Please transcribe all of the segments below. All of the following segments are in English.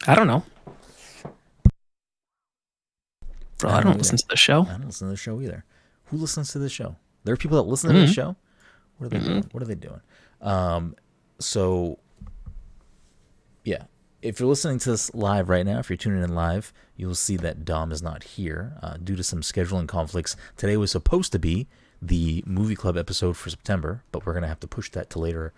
I don't know. Bro, I don't either. listen to the show. I don't listen to the show either. Who listens to the show? There are people that listen to the Mm-hmm. show. What are they doing? What are they doing? So yeah, if you're listening to this live right now, if you're tuning in live, you'll see that Dom is not here due to some scheduling conflicts. Today was supposed to be the movie club episode for September, but we're gonna have to push that to later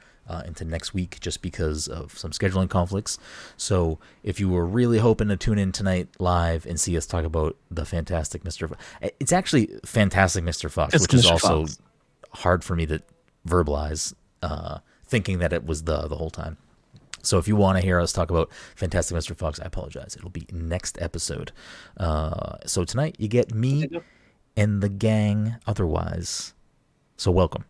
into next week just because of some scheduling conflicts. So if you were really hoping to tune in tonight live and see us talk about the fantastic it's actually Fantastic Mr. Fox, It's which is Mr. also Fox. hard for me to verbalize, thinking that it was the whole time. So if you want to hear us talk about Fantastic Mr. Fox, I apologize. It'll be next episode. So tonight you get me and the gang otherwise. So welcome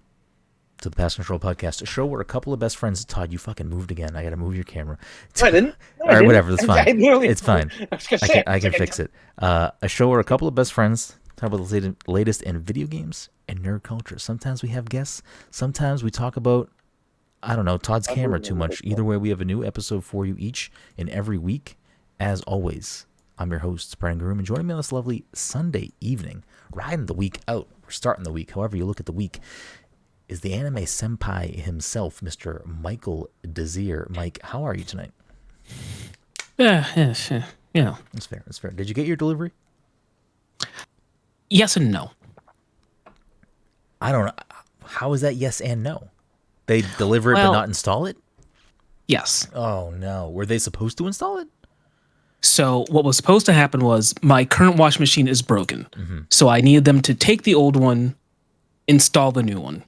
to the Pass Control Podcast, a show where a couple of best friends. Todd, you fucking moved again. I got to move your camera. No, I didn't. No, All right, whatever. That's fine. literally, It's fine. I can like, fix it. A show where a couple of best friends talk about the latest in video games and nerd culture. Sometimes we have guests. Sometimes we talk about, I don't know, Todd's camera too much. Either way, we have a new episode for you each and every week. As always, I'm your host, Brenden, and joining me on this lovely Sunday evening, riding the week out. We're starting the week, however you look at the week, is the anime senpai himself, Mr. Michael Desir. Mike, how are you tonight? Yeah. That's fair. That's fair. Did you get your delivery? Yes and no. I don't know. How is that yes and no? They deliver it but not install it? Yes. Oh, no. Were they supposed to install it? So what was supposed to happen was my current washing machine is broken. So I needed them to take the old one, install the new one.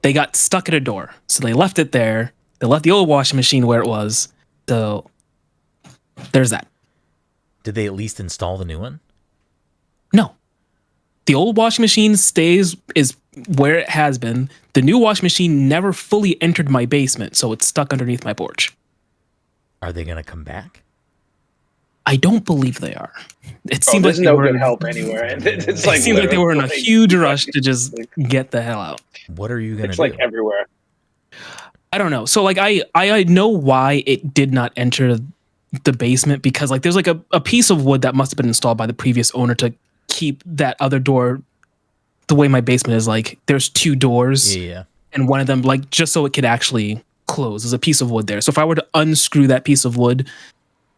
They got stuck at a door. So they left it there. They left the old washing machine where it was. So there's that. Did they at least install the new one? No. The old washing machine is where it has been. The new washing machine never fully entered my basement, so it's stuck underneath my porch. Are they going to come back? I don't believe they are. It seems like there's they no were, good help anywhere. And it's it like seems like they were in a literally, huge rush to just get the hell out. What are you going to It's do? like everywhere. I don't know. So like I know why it did not enter the basement, because like there's like a piece of wood that must have been installed by the previous owner to keep that other door the way my basement is. Like there's two doors, Yeah. and one of them, like, just so it could actually close, there's a piece of wood there. So if I were to unscrew that piece of wood,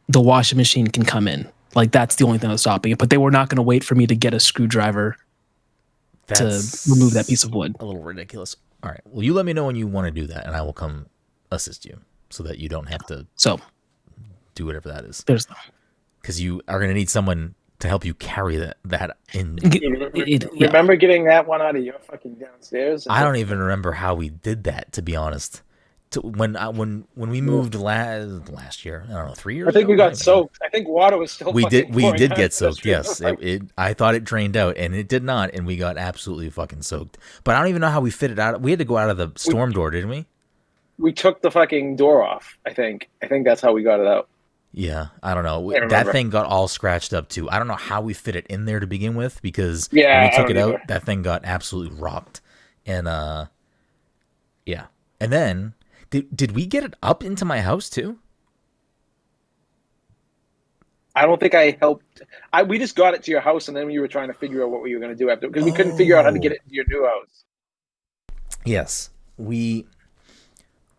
the washing machine can come in. Like that's the only thing that's stopping it. But they were not going to wait for me to get a screwdriver That's to remove that piece of wood. a little ridiculous. All right. Well, you let me know when you want to do that, and I will come assist you so that you don't have to So do whatever that is. there's Because you are going to need someone to help you carry that in. yeah. Remember getting that one out of your fucking downstairs? I don't even remember how we did that, to be honest. When we moved last year, I don't know, 3 years. I think we ago? got soaked. I think water was still. We did pouring get out. soaked. Yes, I thought it drained out, and it did not, and we got absolutely fucking soaked. But I don't even know how we fit it out. We had to go out of the storm door, didn't we? We took the fucking door off. I think that's how we got it out. Yeah, I don't know. Can't That remember. thing got all scratched up too. I don't know how we fit it in there to begin with, because Yeah, when we I took it don't out, either. that thing got absolutely rocked. And yeah. And then did we get it up into my house too? I don't think I helped. We just got it to your house, and then we were trying to figure out what we were going to do after, because we couldn't figure out how to get it to your new house. Yes. We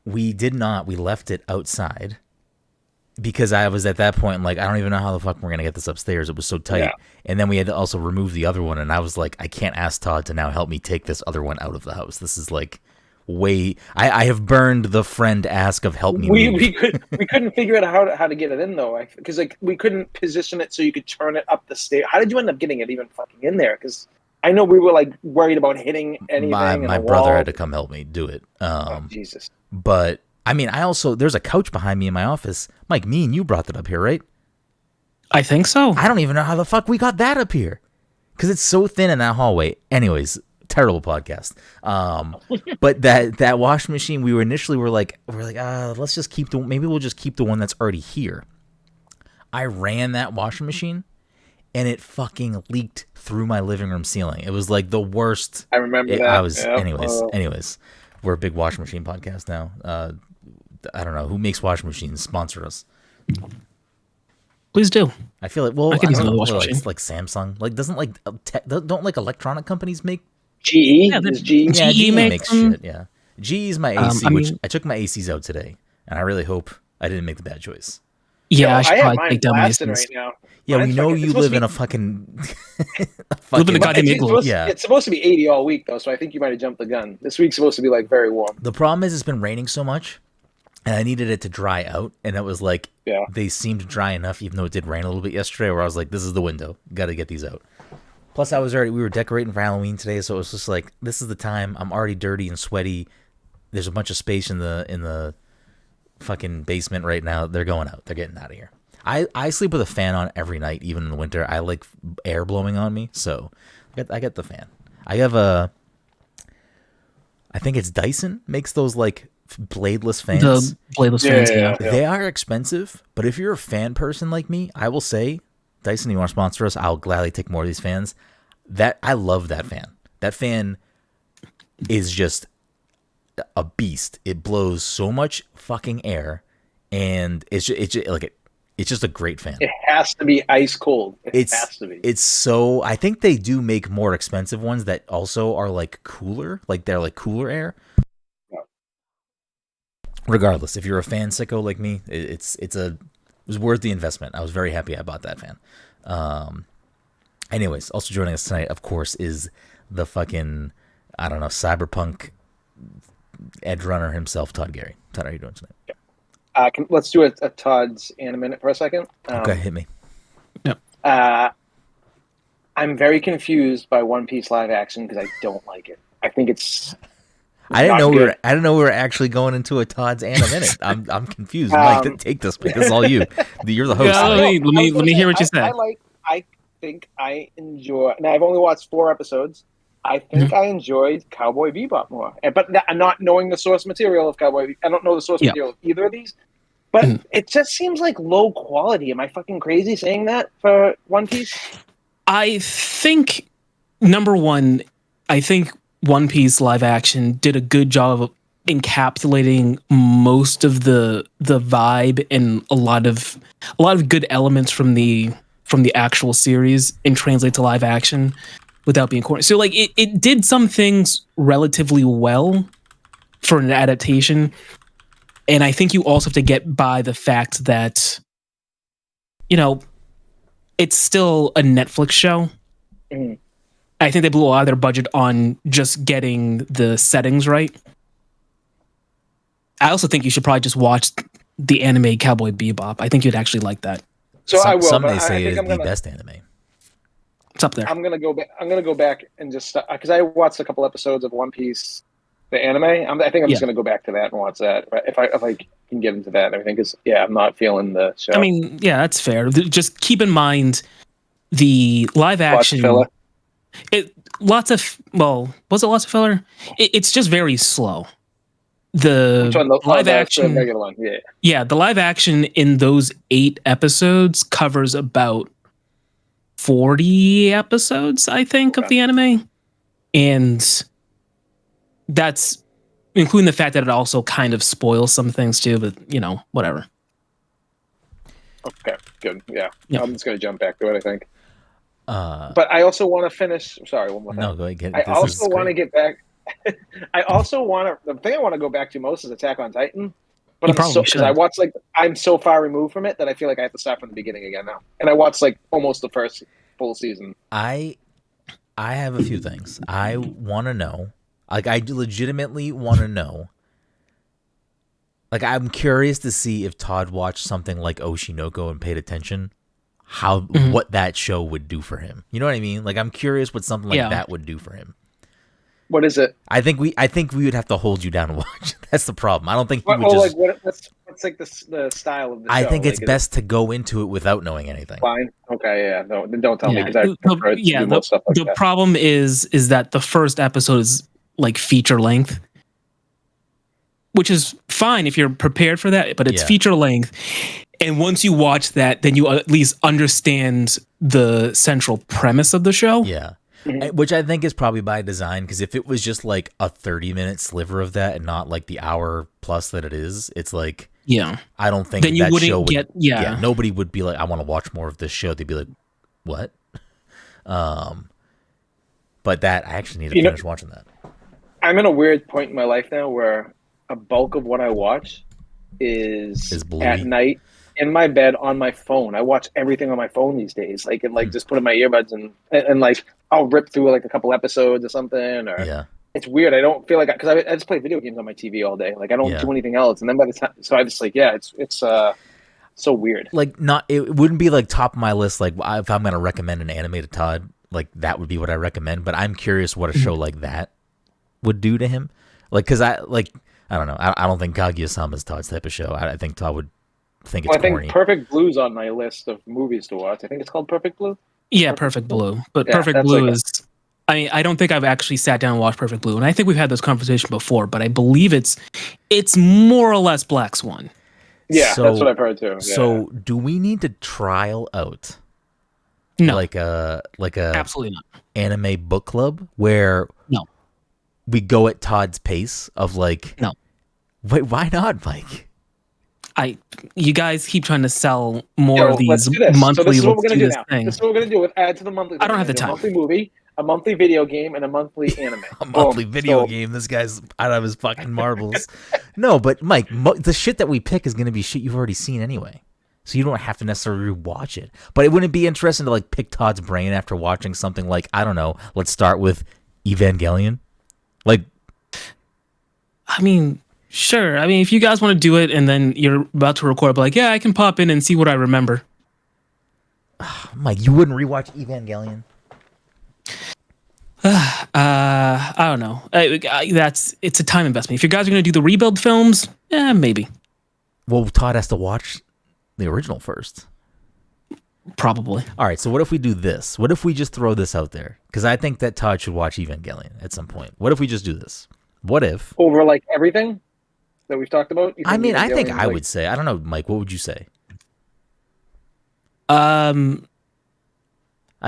did not. We left it outside. Because I was at that point like, I don't even know how the fuck we're going to get this upstairs. It was so tight. Yeah. And then we had to also remove the other one. And I was like, I can't ask Todd to now help me take this other one out of the house. This is like way... I have burned the friend ask of help me move. We couldn't figure out how to get it in though, because like we couldn't position it so you could turn it up the stairs. How did you end up getting it even fucking in there? Because I know we were like worried about hitting anything. My brother had to come help me do it. Oh, Jesus. But I mean, there's a couch behind me in my office. Mike, me and you brought that up here, right? I think so. I don't even know how the fuck we got that up here, because it's so thin in that hallway. Anyways, terrible podcast. But that washing machine, we were like, let's just keep maybe we'll just keep the one that's already here. I ran that washing machine, and it fucking leaked through my living room ceiling. It was like the worst. I remember that. Yep. Anyways, we're a big washing machine podcast now. I don't know who makes washing machines. Sponsor us. Please do. I feel like, well, I I could use don't another know, washing like, machine. like Samsung, like doesn't like don't like electronic companies make? GE Yeah, is GE. Yeah, GE GE makes makes them. shit. Yeah, GE is my AC, I which mean, I took my ACs out today, and I really hope I didn't make the bad choice. yeah, Yo, I should I have probably mine take down my blasted ACs. right now. Yeah, we Mine's know fucking- you it's supposed live to in be- a fucking, Live in a goddamn It's igloo. supposed, Yeah. it's supposed to be 80 all week though, so I think you might have jumped the gun. This week's supposed to be like very warm. The problem is it's been raining so much, and I needed it to dry out, and it was like Yeah. they seemed dry enough, even though it did rain a little bit yesterday. Where I was like, "This is the window. Got to get these out." Plus, we were decorating for Halloween today, so it was just like, this is the time. I'm already dirty and sweaty. There's a bunch of space in the fucking basement right now. They're going out. They're getting out of here. I sleep with a fan on every night, even in the winter. I like air blowing on me, so I get the fan. I have I think it's Dyson makes those like bladeless fans. The bladeless fans, yeah. Yeah. They are expensive, but if you're a fan person like me, I will say, Dyson, you want to sponsor us? I'll gladly take more of these fans. I love that fan. That fan is just a beast. It blows so much fucking air, and it's just a great fan. It has to be ice cold. It has to be. It's so. I think they do make more expensive ones that also are like cooler, like they're like cooler air. Yeah. Regardless, if you're a fan sicko like me, it was worth the investment. I was very happy I bought that fan. Anyways, also joining us tonight, of course, is the fucking, I don't know, cyberpunk edge runner himself, Todd Gary. Todd, how are you doing tonight? Let's do a Todd's Animinute for a second. Okay, hit me. I'm very confused by One Piece live action because I don't like it. I think it's. I didn't know good. we were actually going into a Todd's Animinute. I'm confused. Mike, take this. Mike. This is all you. You're the host. Yeah, tonight. let me hear what you say. I think I enjoy. Now I've only watched 4 episodes. I think I enjoyed Cowboy Bebop more, but I'm not knowing the source material of Cowboy. I don't know the source material of either of these, but it just seems like low quality. Am I fucking crazy saying that for One Piece? I think number one, I think One Piece live action did a good job of encapsulating most of the vibe and a lot of good elements from the actual series and translate to live action without being corny. So like it did some things relatively well for an adaptation. And I think you also have to get by the fact that, you know, it's still a Netflix show. Mhm. I think they blew a lot of their budget on just getting the settings right. I also think you should probably just watch the anime Cowboy Bebop. I think you'd actually like that. So I will. Some but may say I is think the best anime. It's up there. I'm gonna go back. I'm gonna go back and just because I watched a couple episodes of One Piece, the anime. I think I'm just gonna go back to that and watch that if I can get into that and everything. Because I'm not feeling the show. I mean, yeah, that's fair. Just keep in mind the live action. Filler. Was it lots of filler? It's just very slow. The live action, the regular one, yeah. Yeah, the live action in those 8 episodes covers about 40 episodes, I think, of the anime. And that's including the fact that it also kind of spoils some things too, but whatever. Okay, good. Yeah. Yeah. I'm just gonna jump back to it, I think. But I also want to finish. Sorry, one more thing. No, go ahead. I also want to get back. I also want to. The thing I want to go back to most is Attack on Titan. But because I watched I'm so far removed from it that I feel like I have to start from the beginning again now. And I watched almost the first full season. I have a few things I want to know. I legitimately want to know. I'm curious to see if Todd watched something like Oshinoko and paid attention. What that show would do for him. You know what I mean? I'm curious what something like that would do for him. What is it? I think we would have to hold you down and watch. That's the problem. I don't think you would just. What's the style of the show? I think it's best to go into it without knowing anything. Fine. Okay. Yeah. No. Then don't tell me because the problem is that the first episode is feature length, which is fine if you're prepared for that. But it's feature length, and once you watch that, then you at least understand the central premise of the show. Yeah. Which I think is probably by design, because if it was just a 30-minute sliver of that and not the hour plus that it is, it's Yeah. I don't think Then you that wouldn't show would. get Nobody would be like, I want to watch more of this show. They'd be like, what? But that I actually need to finish watching that. I'm in a weird point in my life now where a bulk of what I watch is at night in my bed on my phone. I watch everything on my phone these days. Like, and like just put in my earbuds and like I'll rip through like a couple episodes or something. Or it's weird. I don't feel like because I just play video games on my TV all day. Like I don't do anything else. And then by the time, so I just like it's so weird. Like it wouldn't be like top of my list. Like if I'm gonna recommend an anime to Todd, like that would be what I recommend. But I'm curious what a show like that would do to him. Like because I don't know. I don't think Kaguya-sama is Todd's type of show. I think Todd would think it's corny. I think Perfect Blue's on my list of movies to watch. I think it's called Perfect Blue. Yeah, Perfect Blue. But Perfect Blue is... I don't think I've actually sat down and watched Perfect Blue. And I think we've had this conversation before, but I believe it's more or less Black Swan. Yeah, that's what I've heard too. Yeah. So do we need to trial out like a absolutely not anime book club where we go at Todd's pace of like wait, why not, Mike? You guys keep trying to sell more of these monthly. So this is what we're gonna do now. This is what we're gonna do with add to the monthly. I don't have the time. A monthly movie, a monthly video game, and a monthly anime. A monthly video game. This guy's out of his fucking marbles. No, but Mike, the shit that we pick is gonna be shit you've already seen anyway, so you don't have to necessarily rewatch it. But it wouldn't be interesting to like pick Todd's brain after watching something like, I don't know. Let's start with Evangelion. Like, I mean. Sure. I mean, if you guys want to do it and then you're about to record, but like, yeah, I can pop in and see what I remember. Mike, you wouldn't rewatch Evangelion? I don't know. It's a time investment. If you guys are going to do the rebuild films, maybe. Well, Todd has to watch the original first. Probably. All right, so what if we do this? What if we just throw this out there? Because I think that Todd should watch Evangelion at some point. What if we just do this? What if... Over, like, everything that we've talked about? I mean, I think I would say... I don't know, Mike, what would you say? I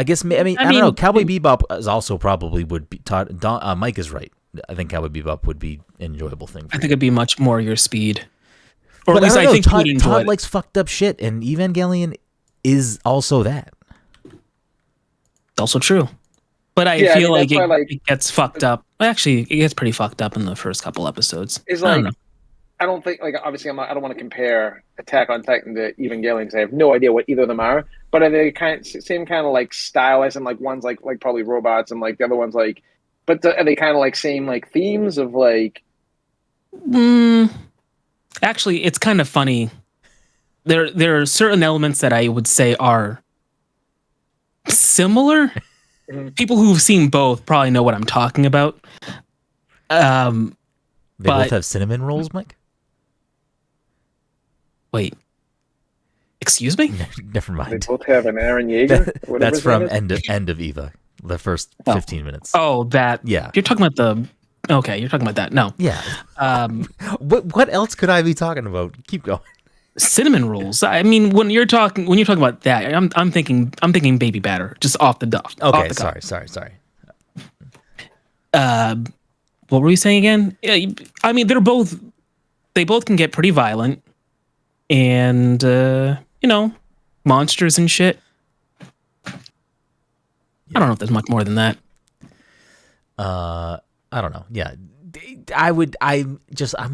guess... I mean, I don't know. Cowboy Bebop is also probably would be... Todd, Mike is right. I think Cowboy Bebop would be an enjoyable thing for you. I think it'd be much more your speed. Or but at least I think Todd likes fucked up shit, and Evangelion is also that. It's also true. But I feel like it gets fucked up. Actually, it gets pretty fucked up in the first couple episodes. It's like, I don't think, like, obviously I don't want to compare Attack on Titan to Evangelion because I have no idea what either of them are. But are they same kind of like style as in like one's like probably robots and like the other one's like, but are they kind of like same like themes of like? Actually, it's kind of funny. There are certain elements that I would say are similar. People who've seen both probably know what I'm talking about. They both have cinnamon rolls, Mike? Wait. Excuse me? Never mind. They both have an Aaron Yeager? That's from end of Eva. The first 15 minutes. Oh, that. Yeah. You're talking about okay, you're talking about that. No. Yeah. What else could I be talking about? Keep going. Cinnamon rolls. I mean, when you're talking about that, I'm thinking baby batter, just off the duff. Okay, sorry. What were we saying again? I mean, they both can get pretty violent, and monsters and shit. Yeah. I don't know if there's much more than that. I don't know. Yeah, I'm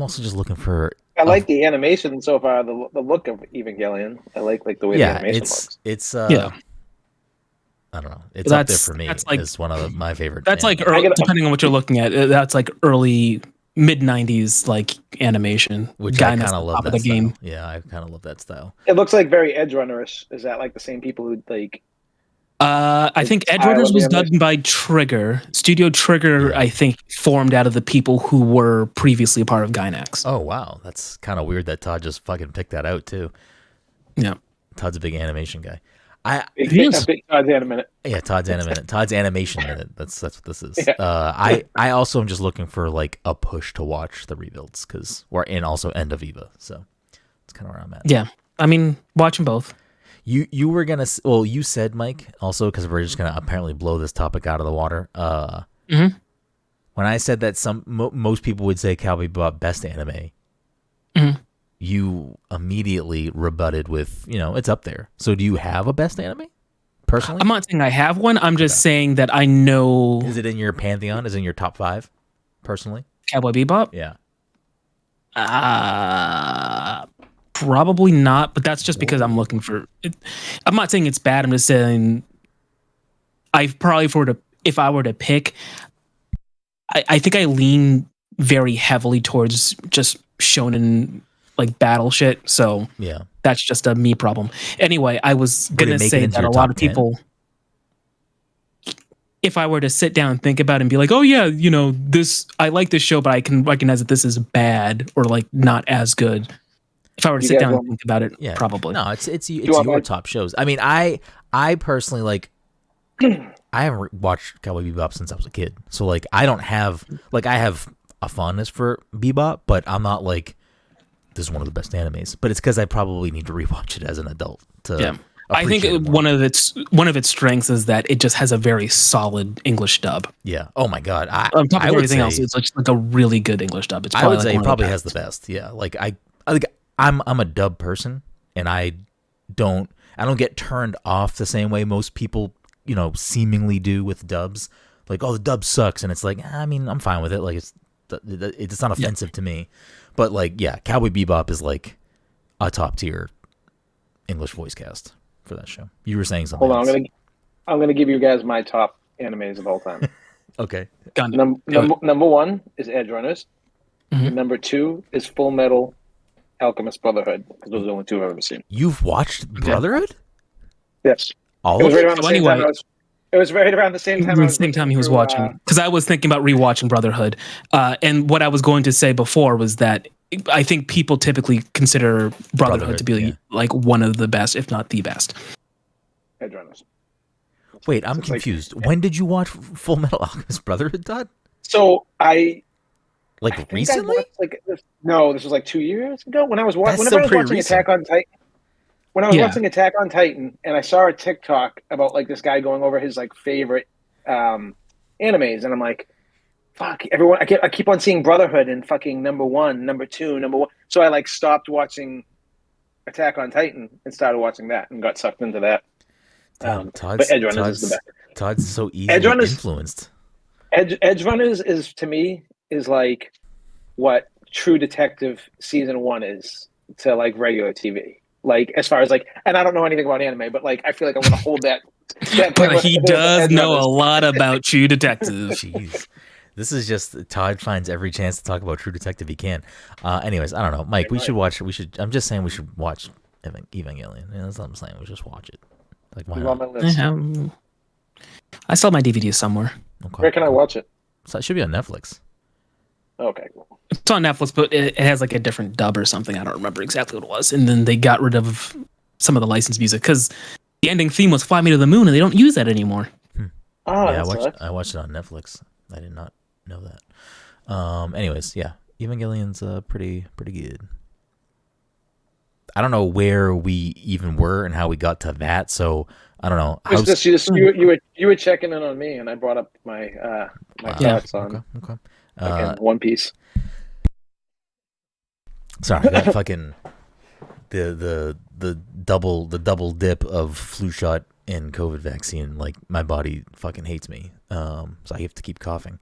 also just looking for. I like the animation so far. The look of Evangelion. I like the way the animation looks. It's I don't know. It's up there for me. It's one of my favorite. That's like early, depending on what you're looking at. That's like early mid '90s like animation. Which I kind of love that style. Game. Yeah, I kind of love that style. It looks like very Edge Runner-ish. Is that like the same people who like? I think Edge Runners was done by Trigger. Studio Trigger, I think, formed out of the people who were previously a part of Gainax. Oh, wow. That's kind of weird that Todd just fucking picked that out, too. Yeah. Todd's a big animation guy. Big Todd's Animinute. Yeah, Todd's Animinute. Todd's Animation Minute. That's what this is. Yeah. I also am just looking for, like, a push to watch the rebuilds, and also End of Eva. So that's kind of where I'm at. Yeah. I mean, watch them both. You were gonna you said, Mike, also because we're just gonna apparently blow this topic out of the water. When I said that most people would say Cowboy Bebop best anime, you immediately rebutted with, it's up there. So do you have a best anime, personally? I'm not saying I have one. I'm just saying that I know. Is it in your pantheon? Is it in your top 5, personally? Cowboy Bebop? Yeah. Probably not, but that's just because I'm looking for it. I'm not saying it's bad. I'm just saying if I were to pick, I think I lean very heavily towards just shonen like battle shit. So yeah, that's just a me problem. Anyway, I was gonna say that a lot of people, if I were to sit down and think about it and be like, oh yeah, this, I like this show, but I can recognize that this is bad or like not as good. If I were to sit down and think about it, probably. No, it's your top shows. I mean, I personally like. I haven't watched Cowboy Bebop since I was a kid, so like I don't have I have a fondness for Bebop, but I'm not like this is one of the best animes. But it's because I probably need to rewatch it as an adult. I think one of its strengths is that it just has a very solid English dub. Yeah. Oh my god. On top of everything else, it's like a really good English dub. It's probably I would say it probably has the best. Yeah. Like I'm a dub person, and I don't get turned off the same way most people seemingly do with dubs. Like, oh, the dub sucks, and it's like, I mean, I'm fine with it. Like, it's not offensive to me. But like, yeah, Cowboy Bebop is like a top tier English voice cast for that show. You were saying something. Hold on, I'm gonna give you guys my top animes of all time. Okay. Number 1 is Edge Runners. Mm-hmm. Number 2 is Full Metal Alchemist Brotherhood, because those are the only 2 I've ever seen. You've watched Brotherhood? Yes. All it was of right it? around the same time. It was right around the same time. The same time he was watching, because I was thinking about rewatching Brotherhood, and what I was going to say before was that I think people typically consider Brotherhood to be like one of the best, if not the best. Edge Runners. Wait, I'm confused. When did you watch Full Metal Alchemist Brotherhood, Todd? So recently? No, this was like 2 years ago when I was watching Attack on Titan. When I was watching Attack on Titan, and I saw a TikTok about like this guy going over his like favorite animes, and I'm like, fuck, everyone! I keep on seeing Brotherhood in fucking number 1, number 2, number 1. So I like stopped watching Attack on Titan and started watching that, and got sucked into that. But Edge Runners is the best. Todd's so easily influenced. Edge Runners is, to me, is like what True Detective season 1 is to like regular TV. Like, as far as like, and I don't know anything about anime, but like I feel like I'm gonna hold that. But he does know a lot about True Detective. Jeez. This is just Todd finds every chance to talk about True Detective he can. Anyways, I don't know, Mike. I'm just saying we should watch Evangelion. That's what I'm saying. We just watch it. Like, why not? I saw my DVD somewhere. Okay. Where can I watch it? So it should be on Netflix. Okay, cool. It's on Netflix, but it has like a different dub or something. I don't remember exactly what it was. And then they got rid of some of the licensed music because the ending theme was "Fly Me to the Moon," and they don't use that anymore. Oh, yeah, I watched it on Netflix. I did not know that. Anyways, yeah, Evangelion's pretty good. I don't know where we even were and how we got to that, so I don't know. You were checking in on me, and I brought up my thoughts on One Piece. Sorry, that fucking the double dip of flu shot and COVID vaccine. Like, my body fucking hates me. So I have to keep coughing.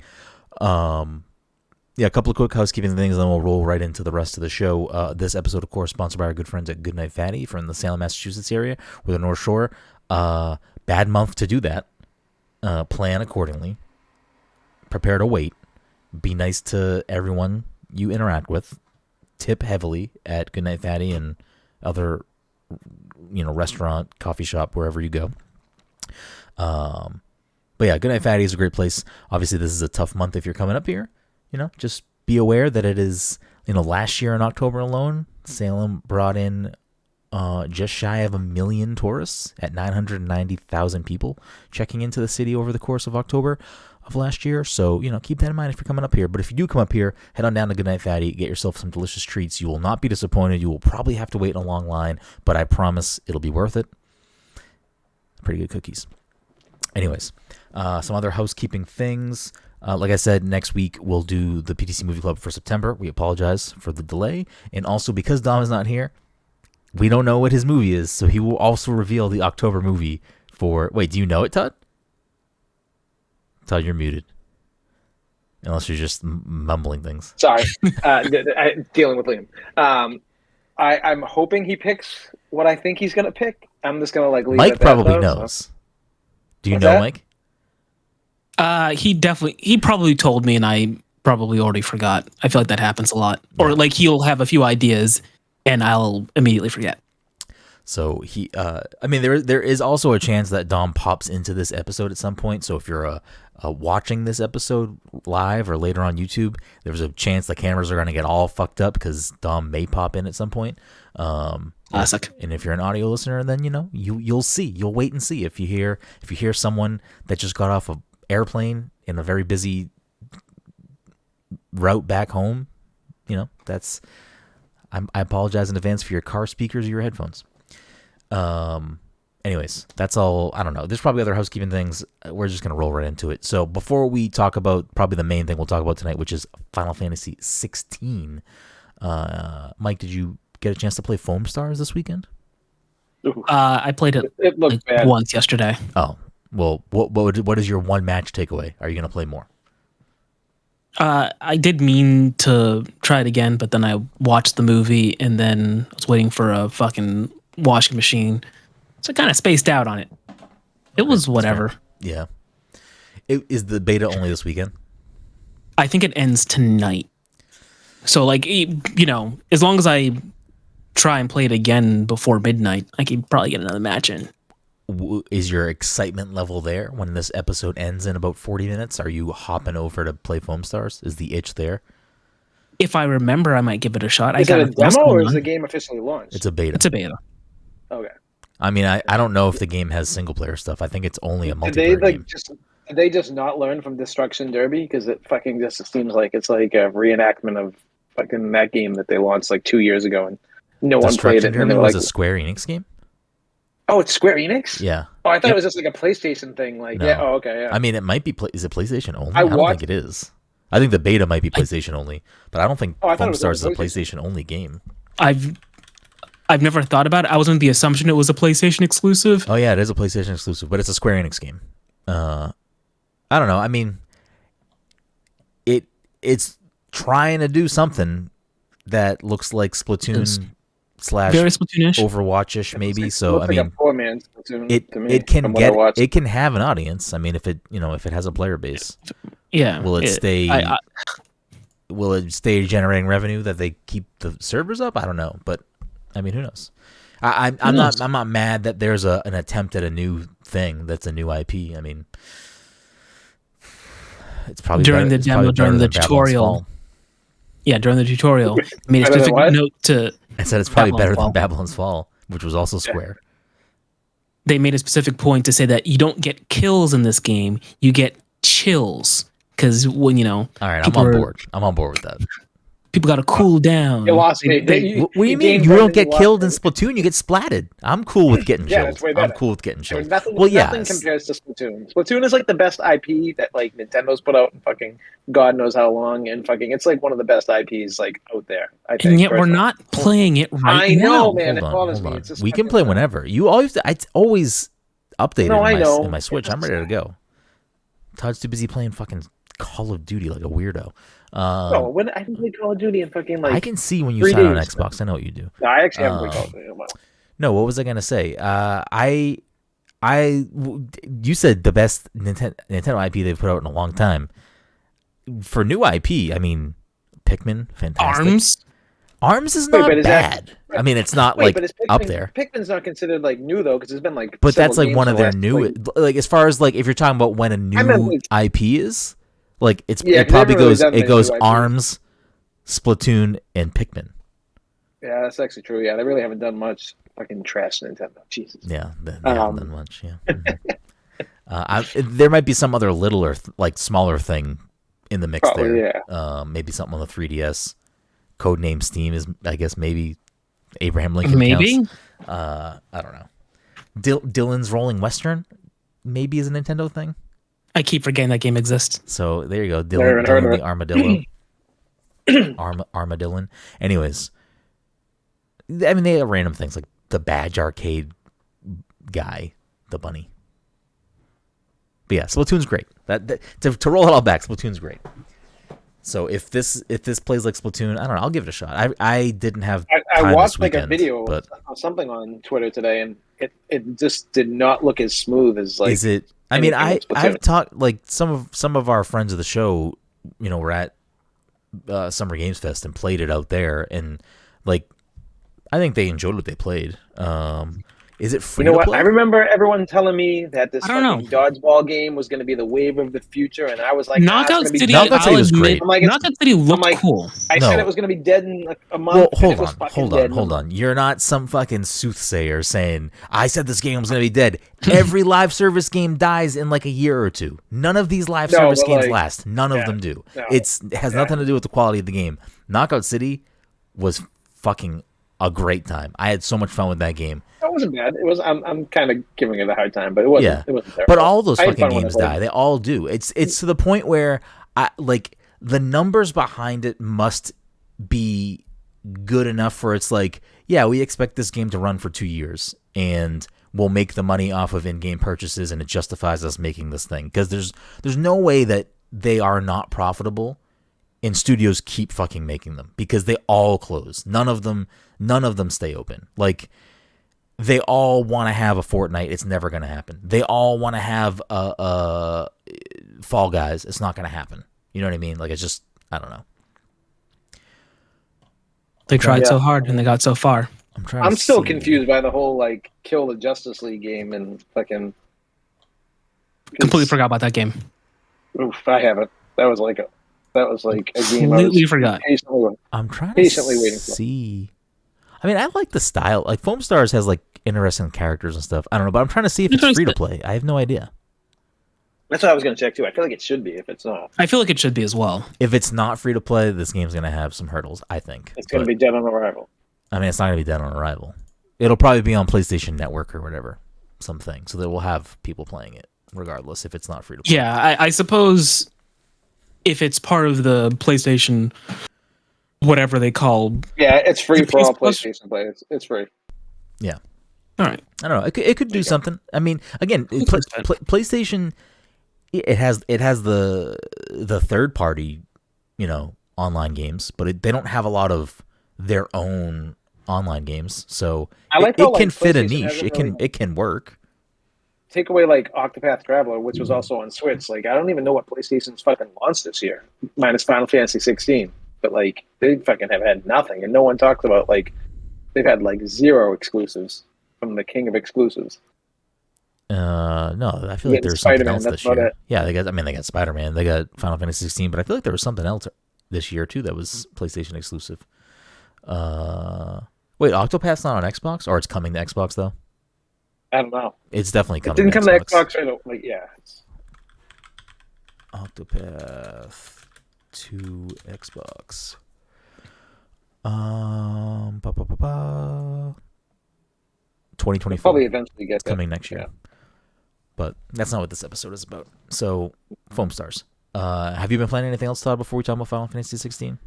Yeah, a couple of quick housekeeping things, and then we'll roll right into the rest of the show. This episode, of course, sponsored by our good friends at Goodnight Fatty from the Salem, Massachusetts area, or the North Shore. Bad month to do that. Plan accordingly. Prepare to wait. Be nice to everyone you interact with. Tip heavily at Goodnight Fatty and other, restaurant, coffee shop, wherever you go. But yeah, Goodnight Fatty is a great place. Obviously, this is a tough month if you're coming up here. Just be aware that it is, last year in October alone, Salem brought in just shy of 1 million tourists at 990,000 people checking into the city over the course of October of last year. So, keep that in mind if you're coming up here. But if you do come up here, head on down to Goodnight Fatty, get yourself some delicious treats. You will not be disappointed. You will probably have to wait in a long line, but I promise it'll be worth it. Pretty good cookies. Anyways, Some other housekeeping things. Like I said, next week we'll do the PTC Movie Club for September. We apologize for the delay. And also, because Dom is not here, we don't know what his movie is. So he will also reveal the October movie for... Wait, do you know it, Todd? Todd, you're muted. Unless you're just mumbling things. Sorry. Dealing with Liam. I'm hoping he picks what I think he's going to pick. I'm just going to leave Mike it at probably that, knows. So. Do you What's know that? Mike? He probably told me and I probably already forgot. I feel like that happens a lot. Yeah. Or he'll have a few ideas and I'll immediately forget. So there is also a chance that Dom pops into this episode at some point. So if you're watching this episode live or later on YouTube, there's a chance the cameras are going to get all fucked up because Dom may pop in at some point. Classic. And if you're an audio listener, then you'll see. You'll wait and see if you hear someone that just got off an airplane in a very busy route back home. I apologize in advance for your car speakers or your headphones. Anyways, that's all. I don't know. There's probably other housekeeping things. We're just going to roll right into it. So before we talk about probably the main thing we'll talk about tonight, which is Final Fantasy XVI, Mike, did you get a chance to play Foam Stars this weekend? I played it looked bad. once yesterday. Oh, well, what is your one match takeaway? Are you going to play more? I did mean to try it again, but then I watched the movie and then I was waiting for a fucking washing machine. So I kind of spaced out on it. It was whatever. Yeah. Is the beta only this weekend? I think it ends tonight. So as long as I try and play it again before midnight, I can probably get another match in. Is your excitement level there when this episode ends in about 40 minutes? Are you hopping over to play Foam Stars? Is the itch there? If I remember, I might give it a shot. Is it a demo or is the game officially launched? It's a beta. It's a beta. Okay. I mean, I don't know if the game has single player stuff. I think it's only a multiplayer game. Did they just not learn from Destruction Derby? Because it fucking just seems like it's like a reenactment of fucking that game that they launched 2 years ago and no one played it. And it was a Square Enix game? Oh, it's Square Enix? Yeah. Oh, I thought it was just a PlayStation thing. No. Yeah. Oh, okay. Yeah. I mean, it might be. Is it PlayStation only? I don't think it is. I think the beta might be PlayStation only, but I don't think Foam Stars is a PlayStation only game. I've never thought about it. I was under the assumption it was a PlayStation exclusive. Oh yeah, it is a PlayStation exclusive, but it's a Square Enix game. I don't know. I mean, it's trying to do something that looks like Splatoon / very Splatoonish, Overwatch-ish maybe. So I like mean, a poor-man Splatoon to me, it can have an audience. I mean, if it has a player base, yeah. Will it stay? Will it stay generating revenue that they keep the servers up? I don't know, but I mean, who knows? I'm not mad that there's an attempt at a new thing that's a new IP. I mean, it's probably during the demo, during the tutorial. Yeah, during the tutorial, I made a specific note to. I said it's probably better than Babylon's Fall, which was also Square. They made a specific point to say that you don't get kills in this game; you get chills. Because when all right, I'm on board. I'm on board with that. People got to cool down. You lost me. What do you mean? You don't get killed in Splatoon. You get splatted. I'm cool with getting chilled. That's way better. I'm cool with getting chilled. Nothing compares to Splatoon. Splatoon is the best IP that Nintendo's put out in fucking God knows how long, and fucking it's one of the best IPs out there. I think. And yet we're not playing it right now. I know, man. Hold on. We can play whenever. It's always updated in my Switch. I'm ready to go. Todd's too busy playing fucking Call of Duty like a weirdo. When I can play Call of Duty and fucking I can see when you sign on Xbox. I know what you do. No, I actually haven't played Call of Duty in a while. No, what was I gonna say? You said the best Nintendo IP they've put out in a long time. For new IP, I mean, Pikmin, fantastic. Arms is not bad. I mean, it's not up there. Pikmin's not considered new though, because it's been But that's one of their new. As far as if you're talking about when a new IP is, it probably goes. It goes Arms, Splatoon, and Pikmin. Yeah, that's actually true. Yeah, they really haven't done much. Fucking trash Nintendo. Jesus. Yeah, they haven't done much. Yeah. There might be some other littler, smaller thing in the mix probably, there. Yeah. Maybe something on the 3DS. Codename Steam is, I guess, maybe Abraham Lincoln. Maybe. Counts. I don't know. Dylan's Rolling Western maybe is a Nintendo thing. I keep forgetting that game exists. So there you go, Never even Dylan, heard of Dylan it. the armadillo. Armadillon. Anyways, I mean, they have random things like the Badge Arcade guy, the bunny. But yeah, Splatoon's great. To roll it all back, Splatoon's great. So if this plays like Splatoon, I don't know. I'll give it a shot. I didn't have time I watched this weekend, like a video but of something on Twitter today, and it just did not look as smooth as like. is it? I mean, anything with I've Splatoon. talked like some of our friends of the show. Were at Summer Games Fest and played it out there, and like I think they enjoyed what they played. Is it free You know to what? play? I remember everyone telling me that this I don't fucking dodgeball game was going to be the wave of the future, and I was like, Knockout it's going to be City, dead. Knockout City I'll was admit, great. I'm like, Knockout City looked like, cool. I No. said it was going to be dead in like a month. Well, and it was fucking dead in a hold month. on. You're not some fucking soothsayer saying I said this game was gonna be dead. Every live service game dies in like a year or two. None of these live No, service but, games like, last. None of them do. no, It has nothing to do with the quality of the game. Knockout City was fucking a great time. I had so much fun with that game. That wasn't bad. It was. I'm kind of giving it a hard time, but it wasn't. Yeah. It wasn't terrible. But all those I had fucking fun when I games played die. it. They all do. It's to the point where the numbers behind it must be good enough for it's like, yeah, we expect this game to run for 2 years and we'll make the money off of in-game purchases and it justifies us making this thing, because there's no way that they are not profitable and studios keep fucking making them, because they all close. None of them stay open. Like, they all want to have a Fortnite. It's never going to happen. They all want to have a Fall Guys. It's not going to happen. You know what I mean? Like, it's just, I don't know. They tried so Yeah. hard and they got so far. I'm still confused by the whole like kill the Justice League game and fucking. Completely forgot about that game. Oof, I haven't. That was like a game. Completely forgot. I'm trying patiently to waiting for. see. I mean, I like the style. Like, Foam Stars has like interesting characters and stuff. I don't know, but I'm trying to see if it's free to play. I have no idea. That's what I was going to check too. I feel like it should be. If it's not, I feel like it should be as well. If it's not free to play, this game's going to have some hurdles, I think. it's going to be dead on arrival. I mean, it's not going to be dead on arrival. It'll probably be on PlayStation Network or whatever, something, so that we'll have people playing it regardless if it's not free to play. Yeah, I suppose if it's part of the PlayStation, whatever they call. Yeah, it's free for all Plus- PlayStation players. It's free. Yeah. All right. I don't know. It could do something. I mean, again, PlayStation, it has the third party, online games, but they don't have a lot of their own online games, so I like it how, can like, fit a PlayStation niche. hasn't It can work. Take away like Octopath Traveler, which was also on Switch. Like, I don't even know what PlayStation's fucking launched this year, minus Final Fantasy 16. But like, they fucking have had nothing, and no one talks about like they've had like 0 exclusives from the king of exclusives. No, I feel You like get there's something Spider-Man, else that's this about year. it. Yeah, they got Spider-Man, they got Final Fantasy 16, but I feel like there was something else this year too that was PlayStation exclusive. Wait, Octopath's not on Xbox, or it's coming to Xbox though? I don't know. It's definitely It coming. didn't come to Xbox. Xbox. I don't like. Yeah. Octopath to Xbox. 2024. Probably eventually get It's coming next year. Yeah. But that's not what this episode is about. So, Foam Stars. Have you been playing anything else, Todd, before we talk about Final Fantasy 16?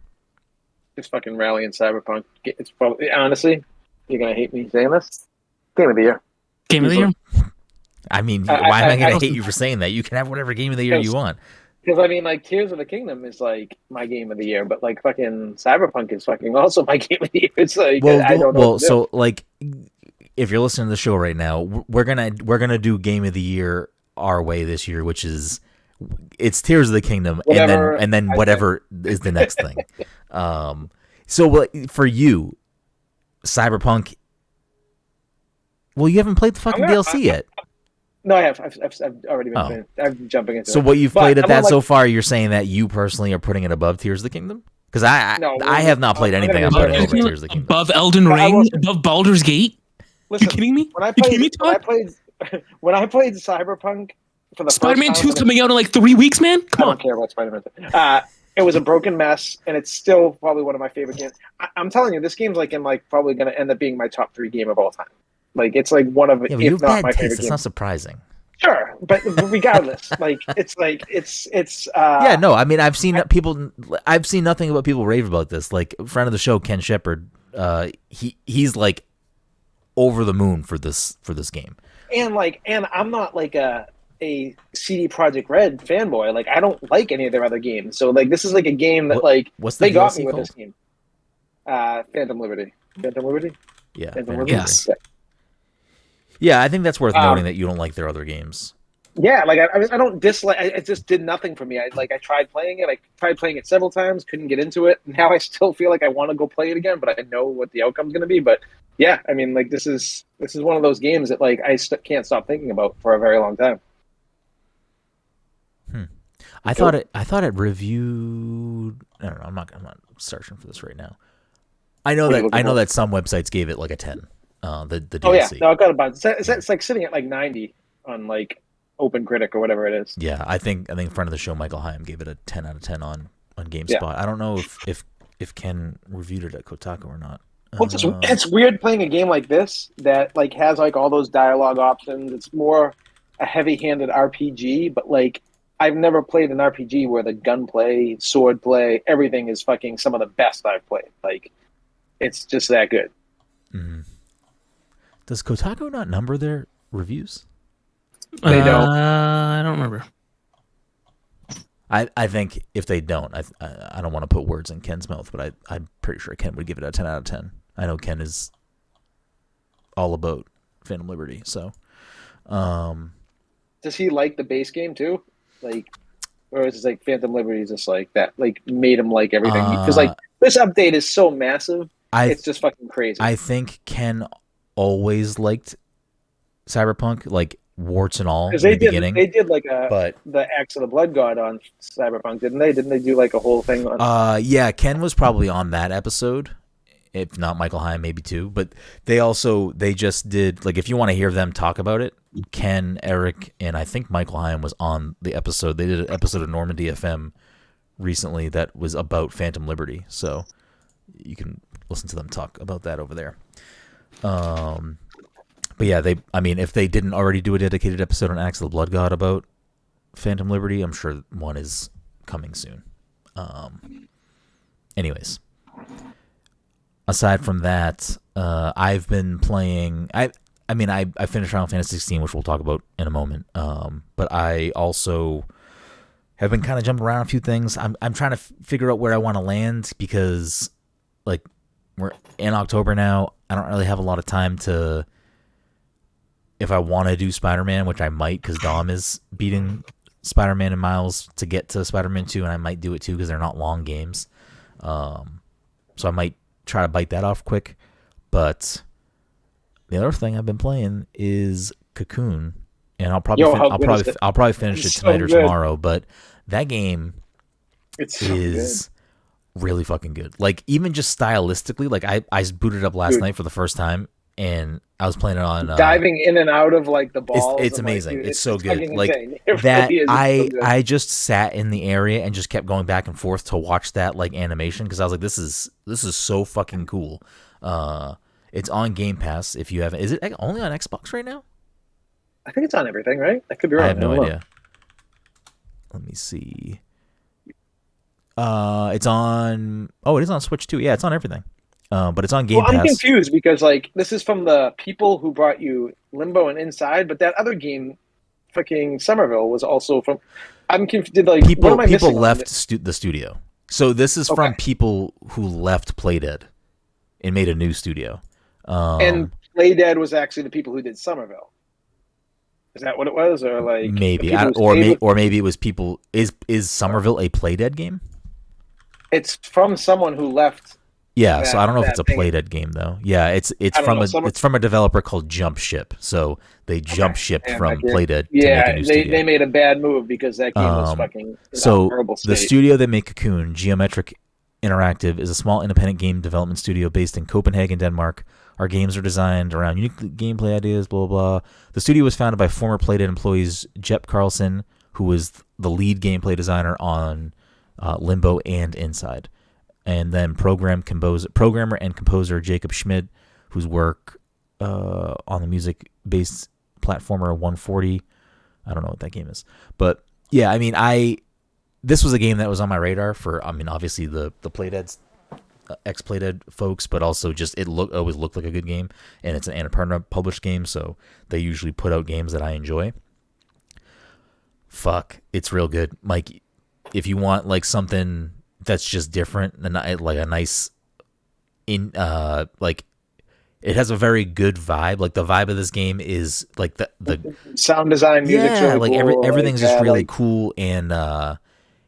Just fucking rallying Cyberpunk. It's probably, honestly, you're gonna hate me saying this. Game of the year. Game of the year. I mean, why am I going I- to hate you for saying that? You can have whatever game of the year you want. Because I mean, like, Tears of the Kingdom is like my game of the year, but like fucking Cyberpunk is fucking also my game of the year. It's like I don't know. Well, what to do. so like, if you're listening to the show right now, we're gonna do game of the year our way this year, which is it's Tears of the Kingdom, Whatever and then I whatever is the next thing. So for you, Cyberpunk. Well, you haven't played the fucking DLC yet. No, I have. I've already been. Oh. I'm jumping into. So it. what you've But played of I'm that not, so like, far, you're saying that you personally are putting it above Tears of the Kingdom? Because No, I have not played I'm anything gonna I'm be putting honest. over Tears of the Kingdom. Above Elden But I Ring, will- above Baldur's Gate. Listen, You kidding me? when I You played, kidding me, when I Todd? played, when I played Cyberpunk for the Spider-Man first 2 time, is coming out in like 3 weeks, man. I Come don't on. care about Spider-Man. It was a broken mess, and it's still probably one of my favorite games. I'm telling you, this game's like probably going to end up being my top 3 game of all time. Like, it's like one of, Yeah, but if you have not bad my taste. favorite It's game. not surprising. Sure, but regardless, Yeah, no, I mean, I've seen nothing about people rave about this. Like, a friend of the show, Ken Shepard, he's like over the moon for this game. and I'm not like a CD Projekt Red fanboy. Like, I don't like any of their other games. So like, this is like a game that what's the they got DLC me with called? this game. Phantom Liberty. Phantom Liberty. Yeah, Phantom Liberty. Yes. Yeah, I think that's worth noting that you don't like their other games. Yeah, like I don't dislike. It just did nothing for me. I tried playing it. I tried playing it several times. Couldn't get into it. Now I still feel like I want to go play it again, but I know what the outcome's going to be. But yeah, I mean, like this is one of those games that like I can't stop thinking about for a very long time. I thought it reviewed. I don't know. I'm not searching for this right now. I know that some websites gave it like a 10. The DLC. Oh yeah, no, I got a bunch. It's like sitting at like 90 on like Open Critic or whatever it is. Yeah, I think friend of the show Michael Hyam gave it a 10 out of 10 on GameSpot. Yeah. I don't know if Ken reviewed it at Kotaku or not. Well, it's weird playing a game like this that like has like all those dialogue options. It's more a heavy-handed RPG, but like I've never played an RPG where the gunplay, swordplay, everything is fucking some of the best I've played. Like it's just that good. Mm-hmm. Does Kotaku not number their reviews? They don't. I don't remember. I think if they don't, I don't want to put words in Ken's mouth, but I'm pretty sure Ken would give it a 10 out of 10. I know Ken is all about Phantom Liberty, so. Does he like the base game too? Like, or is it like Phantom Liberty is just like that? Like made him like everything because like this update is so massive, it's just fucking crazy. I think Ken always liked Cyberpunk, like warts and all. Because beginning. They did like the Axe of the Blood God on Cyberpunk, didn't they? Didn't they do like a whole thing on? Yeah, Ken was probably on that episode, if not Michael Hyam, maybe too. But they just did like if you want to hear them talk about it, Ken, Eric, and I think Michael Hyam was on the episode. They did an episode of Normandy FM recently that was about Phantom Liberty, so you can listen to them talk about that over there. But yeah, if they didn't already do a dedicated episode on Axe of the Blood God about Phantom Liberty, I'm sure one is coming soon. Anyways, aside from that, I've been playing. I finished Final Fantasy XVI, which we'll talk about in a moment. But I also have been kind of jumping around a few things. I'm trying to figure out where I want to land because, like, we're in October now. I don't really have a lot of time to. If I want to do Spider-Man, which I might because Dom is beating Spider-Man and Miles to get to Spider-Man 2, and I might do it too because they're not long games. So I might try to bite that off quick. But the other thing I've been playing is Cocoon, and I'll probably finish it tonight or tomorrow. But that game is really fucking good. Like even just stylistically, like I booted it up last night for the first time. And I was playing it on diving in and out of like the balls. It's amazing. Like, it's so good. Like that, I just sat in the area and just kept going back and forth to watch that like animation because I was like, this is so fucking cool. It's on Game Pass if you haven't. Is it only on Xbox right now? I think it's on everything, right? I could be wrong. I have no idea. Let me see. It's on. Oh, it is on Switch too. Yeah, it's on everything. But it's on Game Pass. I'm confused because like this is from the people who brought you Limbo and Inside, but that other game, fucking Somerville, was also from. I'm confused. Like people left the studio, so this is from people who left Playdead and made a new studio. And Playdead was actually the people who did Somerville. Is that what it was, or like maybe, or maybe it was people? Is Somerville a Playdead game? It's from someone who left. Yeah, so I don't know if it's a Playdead game though. Yeah, it's from a developer called Jump Ship. So they jump shipped from Playdead. Yeah, to make a new studio. They made a bad move because that game was fucking horrible state. The studio that made Cocoon, Geometric Interactive, is a small independent game development studio based in Copenhagen, Denmark. Our games are designed around unique gameplay ideas, blah, blah, blah. The studio was founded by former Playdead employees Jep Carlson, who was the lead gameplay designer on Limbo and Inside. And then programmer and composer Jacob Schmid, whose work on the music-based platformer 140 I don't know what that game is, but yeah, I mean, this was a game that was on my radar for, I mean, obviously the Playdead's ex-Playdead folks, but also just always looked like a good game, and it's an Annapurna published game, so they usually put out games that I enjoy. Fuck, it's real good, Mike. If you want like something that's just different and like a nice like it has a very good vibe. Like the vibe of this game is like the sound design, music's really like cool. everything's just really cool, and I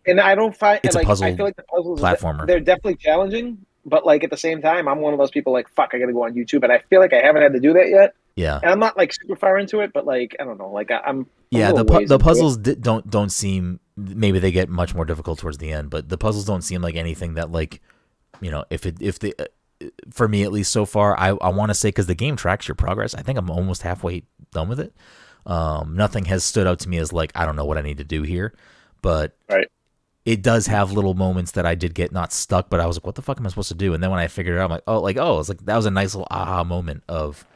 don't find it's like, a puzzle I feel like the puzzles platformer. They're definitely challenging, but like at the same time, I'm one of those people like, fuck, I gotta go on YouTube, and I feel like I haven't had to do that yet. Yeah, and I'm not like super far into it, but like I don't know, like I'm yeah. The puzzles don't seem, maybe they get much more difficult towards the end, but the puzzles don't seem like anything that like, you know, if they for me at least so far, I want to say, because the game tracks your progress. I think I'm almost halfway done with it. Nothing has stood out to me as like, I don't know what I need to do here, but right. It does have little moments that I did get not stuck, but I was like, what the fuck am I supposed to do? And then when I figured it out, I'm like, it's like, that was a nice little aha moment of,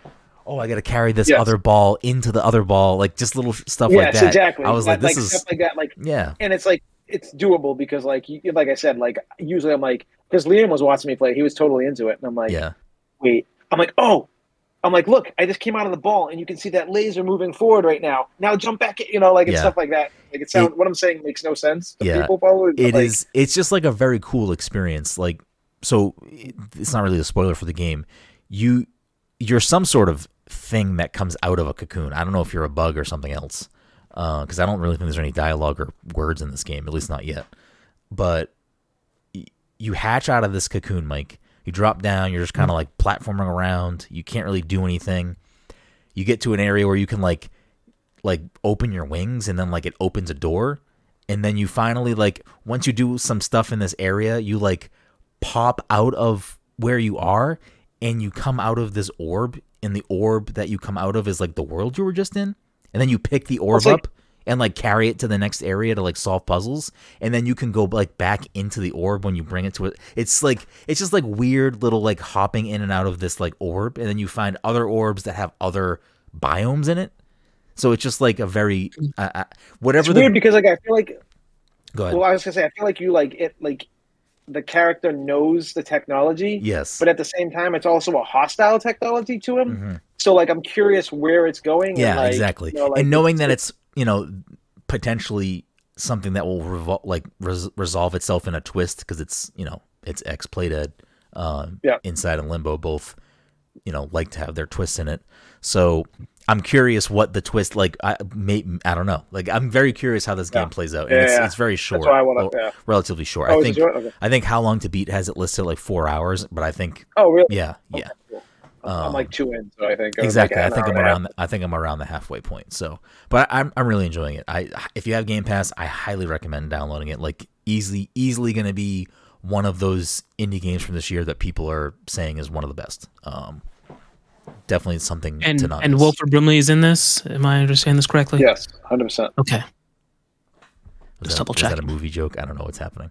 I got to carry this other ball into the other ball, like just little stuff like that. Yes, exactly. I was like, this is stuff like that, like yeah, and it's like it's doable because like I said, like usually I'm like, because Liam was watching me play, he was totally into it, and I'm like, wait, I'm like, I'm like, look, I just came out of the ball, and you can see that laser moving forward right now. Now jump back, and stuff like that. Like it sounds, what I'm saying makes no sense to people probably. It is. It's just like a very cool experience. Like, so it's not really a spoiler for the game. You're some sort of thing that comes out of a cocoon. I don't know if you're a bug or something else, because I don't really think there's any dialogue or words in this game, at least not yet. But you hatch out of this cocoon, Mike. You drop down, you're just kind of like platforming around. You can't really do anything. You get to an area where you can like open your wings, and then like it opens a door, and then you finally, like, once you do some stuff in this area, you like pop out of where you are, and you come out of this orb, and the orb that you come out of is like the world you were just in, and then you pick the orb up and like carry it to the next area to like solve puzzles, and then you can go like back into the orb when you bring it to it. It's just like weird little like hopping in and out of this like orb, and then you find other orbs that have other biomes in it. So it's just like a very whatever. It's weird because like I feel like. Go ahead. Well, I was gonna say I feel like you like it like. The character knows the technology, yes, but at the same time, it's also a hostile technology to him. Mm-hmm. So, like, I'm curious where it's going. Yeah, and, like, exactly. And knowing that it's potentially something that will resolve itself in a twist, because it's it's ex-Playdead, Inside and Limbo both like to have their twists in it. So I'm curious what the twist, like, I don't know. Like, I'm very curious how this game plays out. And it's very short. That's why I want to, relatively short. I think How Long to Beat has it listed like 4 hours, but I think. Oh, really? Yeah, okay, cool. I'm like 2 in, so I think. Exactly. I think I'm around the halfway point. So, but I'm really enjoying it. If you have Game Pass, I highly recommend downloading it. Like, easily going to be one of those indie games from this year that people are saying is one of the best. Definitely something to not and miss. Wilford Brimley is in this. Am I understanding this correctly? Yes, 100%. Okay. Just double check. Is that a movie joke? I don't know what's happening.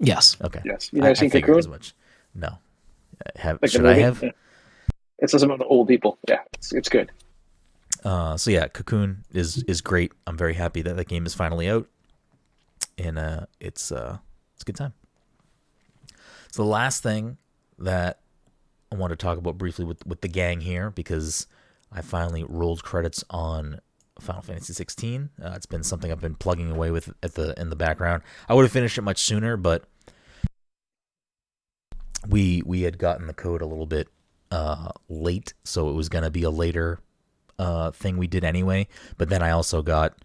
Yes. Okay. Yes. You never seen Cocoon? As much. No. Should I have? Yeah. It's about old people. Yeah, it's good. So yeah, Cocoon is great. I'm very happy that the game is finally out, and it's a good time. So the last thing that I want to talk about briefly with the gang here, because I finally rolled credits on Final Fantasy XVI. It's been something I've been plugging away with in the background. I would have finished it much sooner, but we had gotten the code a little bit late, so it was going to be a later thing we did anyway. But then I also got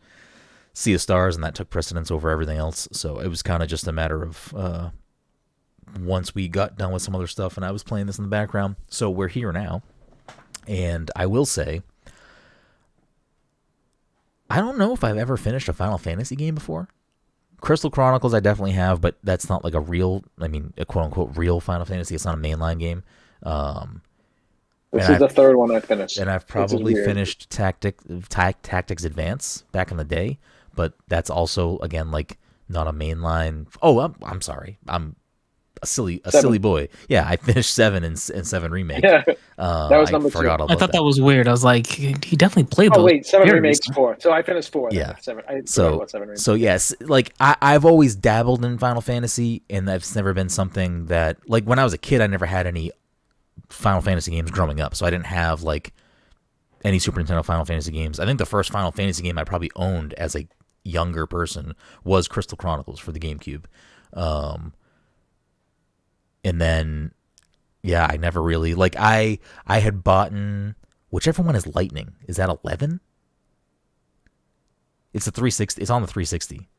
Sea of Stars, and that took precedence over everything else. So it was kind of just a matter of once we got done with some other stuff, and I was playing this in the background. So we're here now, and I will say, I don't know if I've ever finished a Final Fantasy game before. Crystal Chronicles I definitely have, but that's not like a quote-unquote real Final Fantasy. It's not a mainline game. This is the third one I finished. And I've probably finished Tactics Advance back in the day, but that's also, again, like not a mainline. Oh, I'm sorry. I'm silly boy. Yeah, I finished 7 and 7 remake. Yeah, that was number 2. I thought that was weird. I was like, he definitely played those. Oh wait, 7 very remakes recently. 4. So I finished 4. Yeah. 7. I forgot about 7 remakes. So yes, like I've always dabbled in Final Fantasy, and that's never been something that, like, when I was a kid, I never had any Final Fantasy games growing up, so I didn't have like any Super Nintendo Final Fantasy games. I think the first Final Fantasy game I probably owned as a younger person was Crystal Chronicles for the GameCube. And then, yeah, I never really, like, I had bought whichever one is Lightning. Is that 11? It's a 360. It's on the 360.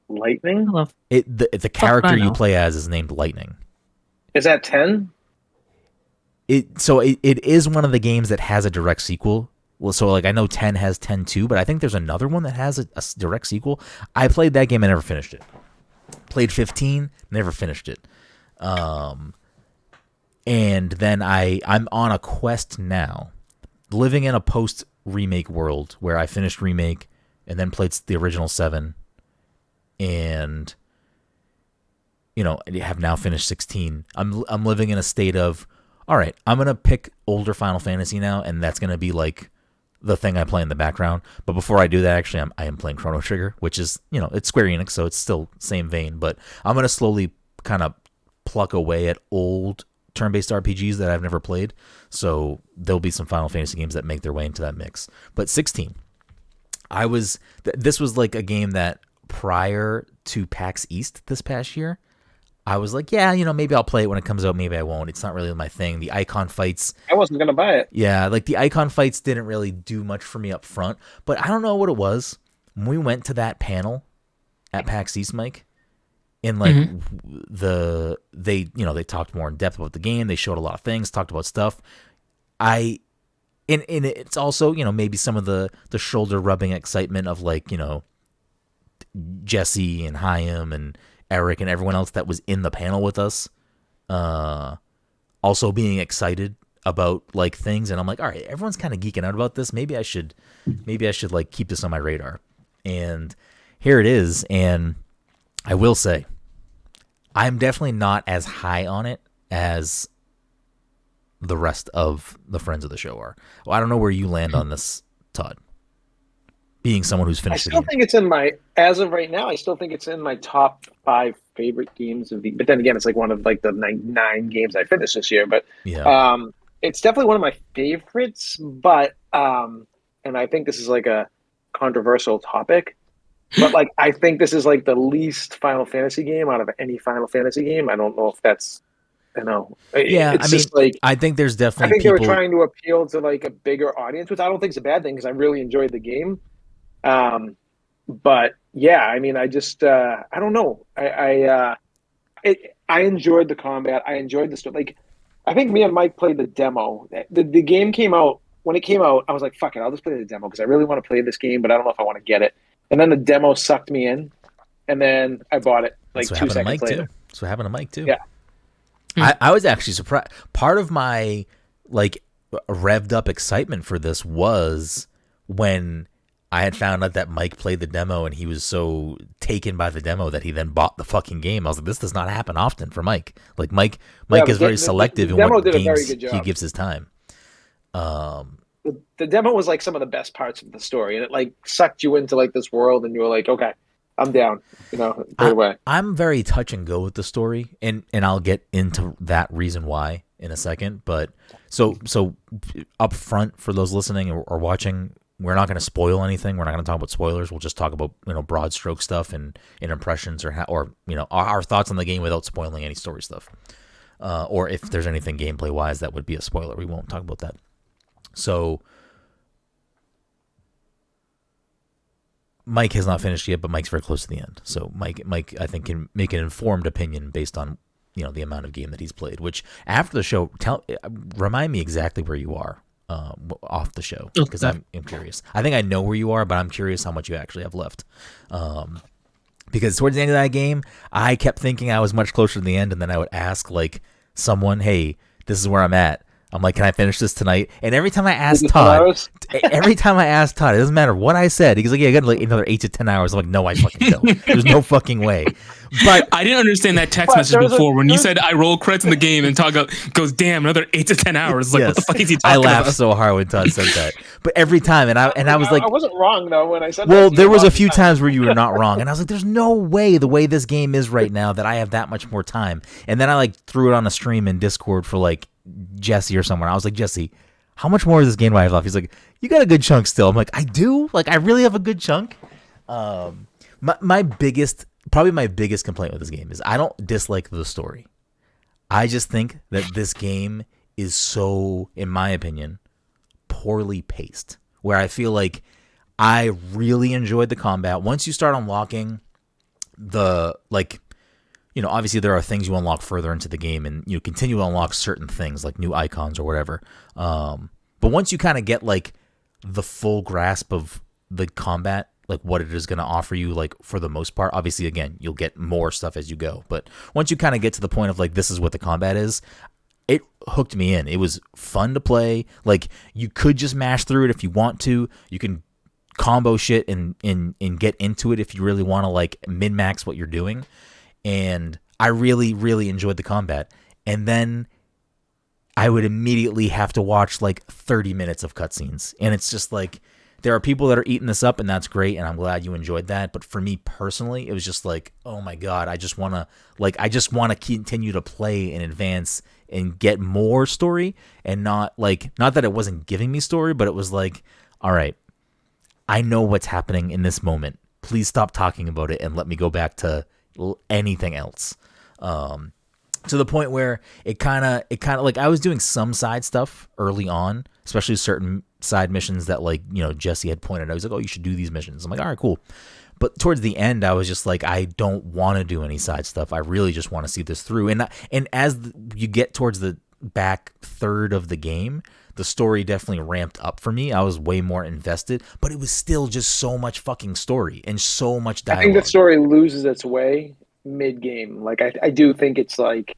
Lightning? The character you play as is named Lightning. Is that 10? It is one of the games that has a direct sequel. Well, so like I know 10 has 10 too, but I think there's another one that has a direct sequel. I played that game and never finished it. Played 15, never finished it. And then I'm on a quest now, living in a post-remake world where I finished remake and then played the original 7, and have now finished 16. I'm living in a state of, all right, I'm gonna pick older Final Fantasy now, and that's gonna be like the thing I play in the background. But before I do that, actually, I am playing Chrono Trigger, which is, it's Square Enix, so it's still same vein. But I'm gonna slowly kind of pluck away at old turn-based RPGs that I've never played. So there'll be some Final Fantasy games that make their way into that mix. But 16, this was like a game that prior to PAX East this past year, I was like, yeah, maybe I'll play it when it comes out. Maybe I won't. It's not really my thing. The icon fights. I wasn't going to buy it. Yeah, like the icon fights didn't really do much for me up front. But I don't know what it was. When we went to that panel at PAX East, Mike, and like they talked more in depth about the game. They showed a lot of things, talked about stuff. And it's also, maybe some of the shoulder rubbing excitement of like, Jesse and Chaim and Eric and everyone else that was in the panel with us, also being excited about like things. And I'm like, all right, everyone's kind of geeking out about this. Maybe I should like keep this on my radar. And here it is. And I will say, I'm definitely not as high on it as the rest of the friends of the show are. Well, I don't know where you land on this, Todd. Being someone who's finished the game. I still think it's in as of right now, I still think it's in my top 5 favorite games of the, but then again, it's like one of like the 9 games I finished this year, but yeah. It's definitely one of my favorites, but, and I think this is like a controversial topic, but like, I think this is like the least Final Fantasy game out of any Final Fantasy game. I don't know if that's, yeah, it's just like, I think there's definitely I think they were trying to appeal to like a bigger audience, which I don't think is a bad thing because I really enjoyed the game. But yeah, I mean, I just, I don't know. I enjoyed the combat. I enjoyed the story. Like, I think me and Mike played the demo. The game came out, when it came out, I was like, fuck it, I'll just play the demo because I really want to play this game, but I don't know if I want to get it. And then the demo sucked me in, and then I bought it like 2 seconds later. That's what happened to Mike too. Yeah. I was actually surprised. Part of my like revved up excitement for this was when I had found out that Mike played the demo and he was so taken by the demo that he then bought the fucking game. I was like, this does not happen often for Mike. Like Mike is very selective in what games he gives his time. The demo was like some of the best parts of the story, and it like sucked you into like this world, and you were like, okay, I'm down, right away. I'm very touch and go with the story, and I'll get into that reason why in a second. But so up front for those listening or watching, we're not going to spoil anything. We're not going to talk about spoilers. We'll just talk about broad stroke stuff and impressions or our thoughts on the game without spoiling any story stuff. Or if there's anything gameplay wise that would be a spoiler, we won't talk about that. So Mike has not finished yet, but Mike's very close to the end. So Mike, I think, can make an informed opinion based on the amount of game that he's played. Which after the show, remind me exactly where you are off the show, because I'm curious. I think I know where you are, but I'm curious how much you actually have left. Because towards the end of that game, I kept thinking I was much closer to the end, and then I would ask like someone, "Hey, this is where I'm at." I'm like, can I finish this tonight? And every time I ask Is it 10 Todd, hours? it doesn't matter what I said. He's like, yeah, I got like another 8 to 10 hours. I'm like, no, I fucking don't. There's no fucking way. But I didn't understand that text But message there's before when you said I roll credits in the game and Todd goes, damn, another 8 to 10 hours. Like, yes, what the fuck is he I talking laughed about? so hard when Todd said that. But every time, and I was like, I wasn't wrong though when I said. well, that to there you was a lots of few times where you were not wrong, and I was like, there's no way the way this game is right now that I have that much more time. And then I like threw it on a stream in Discord for like Jesse or someone. I was like, Jesse, how much more of this game do I have left? He's like, you got a good chunk still. I'm like, I do? Like, I really have a good chunk? My biggest complaint with this game is I don't dislike the story. I just think that this game is so, in my opinion, poorly paced, where I feel like I really enjoyed the combat. Once you start unlocking the, like, you know, obviously there are things you unlock further into the game, and you continue to unlock certain things like new icons or whatever. But once you kind of get like the full grasp of the combat, like what it is going to offer you, like for the most part, obviously again, you'll get more stuff as you go. But once you kind of get to the point of like, this is what the combat is, it hooked me in. It was fun to play. Like you could just mash through it if you want to. You can combo shit and get into it if you really want to like min-max what you're doing. And I really, really enjoyed the combat. And then I would immediately have to watch like 30 minutes of cutscenes. And it's just like, there are people that are eating this up, and that's great, and I'm glad you enjoyed that. But for me personally, it was just like, oh my God, I just want to continue to play and advance and get more story, and not that it wasn't giving me story, but it was like, all right, I know what's happening in this moment. Please stop talking about it and let me go back to anything else. To the point where it kind of like I was doing some side stuff early on, especially certain side missions that, like, you know, Jesse had pointed out. He's like, oh, you should do these missions. I'm like, all right, cool. But towards the end, I was just like, I don't want to do any side stuff. I really just want to see this through. And as you get towards the back third of the game, the story definitely ramped up for me. I was way more invested, but it was still just so much fucking story and so much dialogue. I think the story loses its way mid-game. Like, I do think it's like,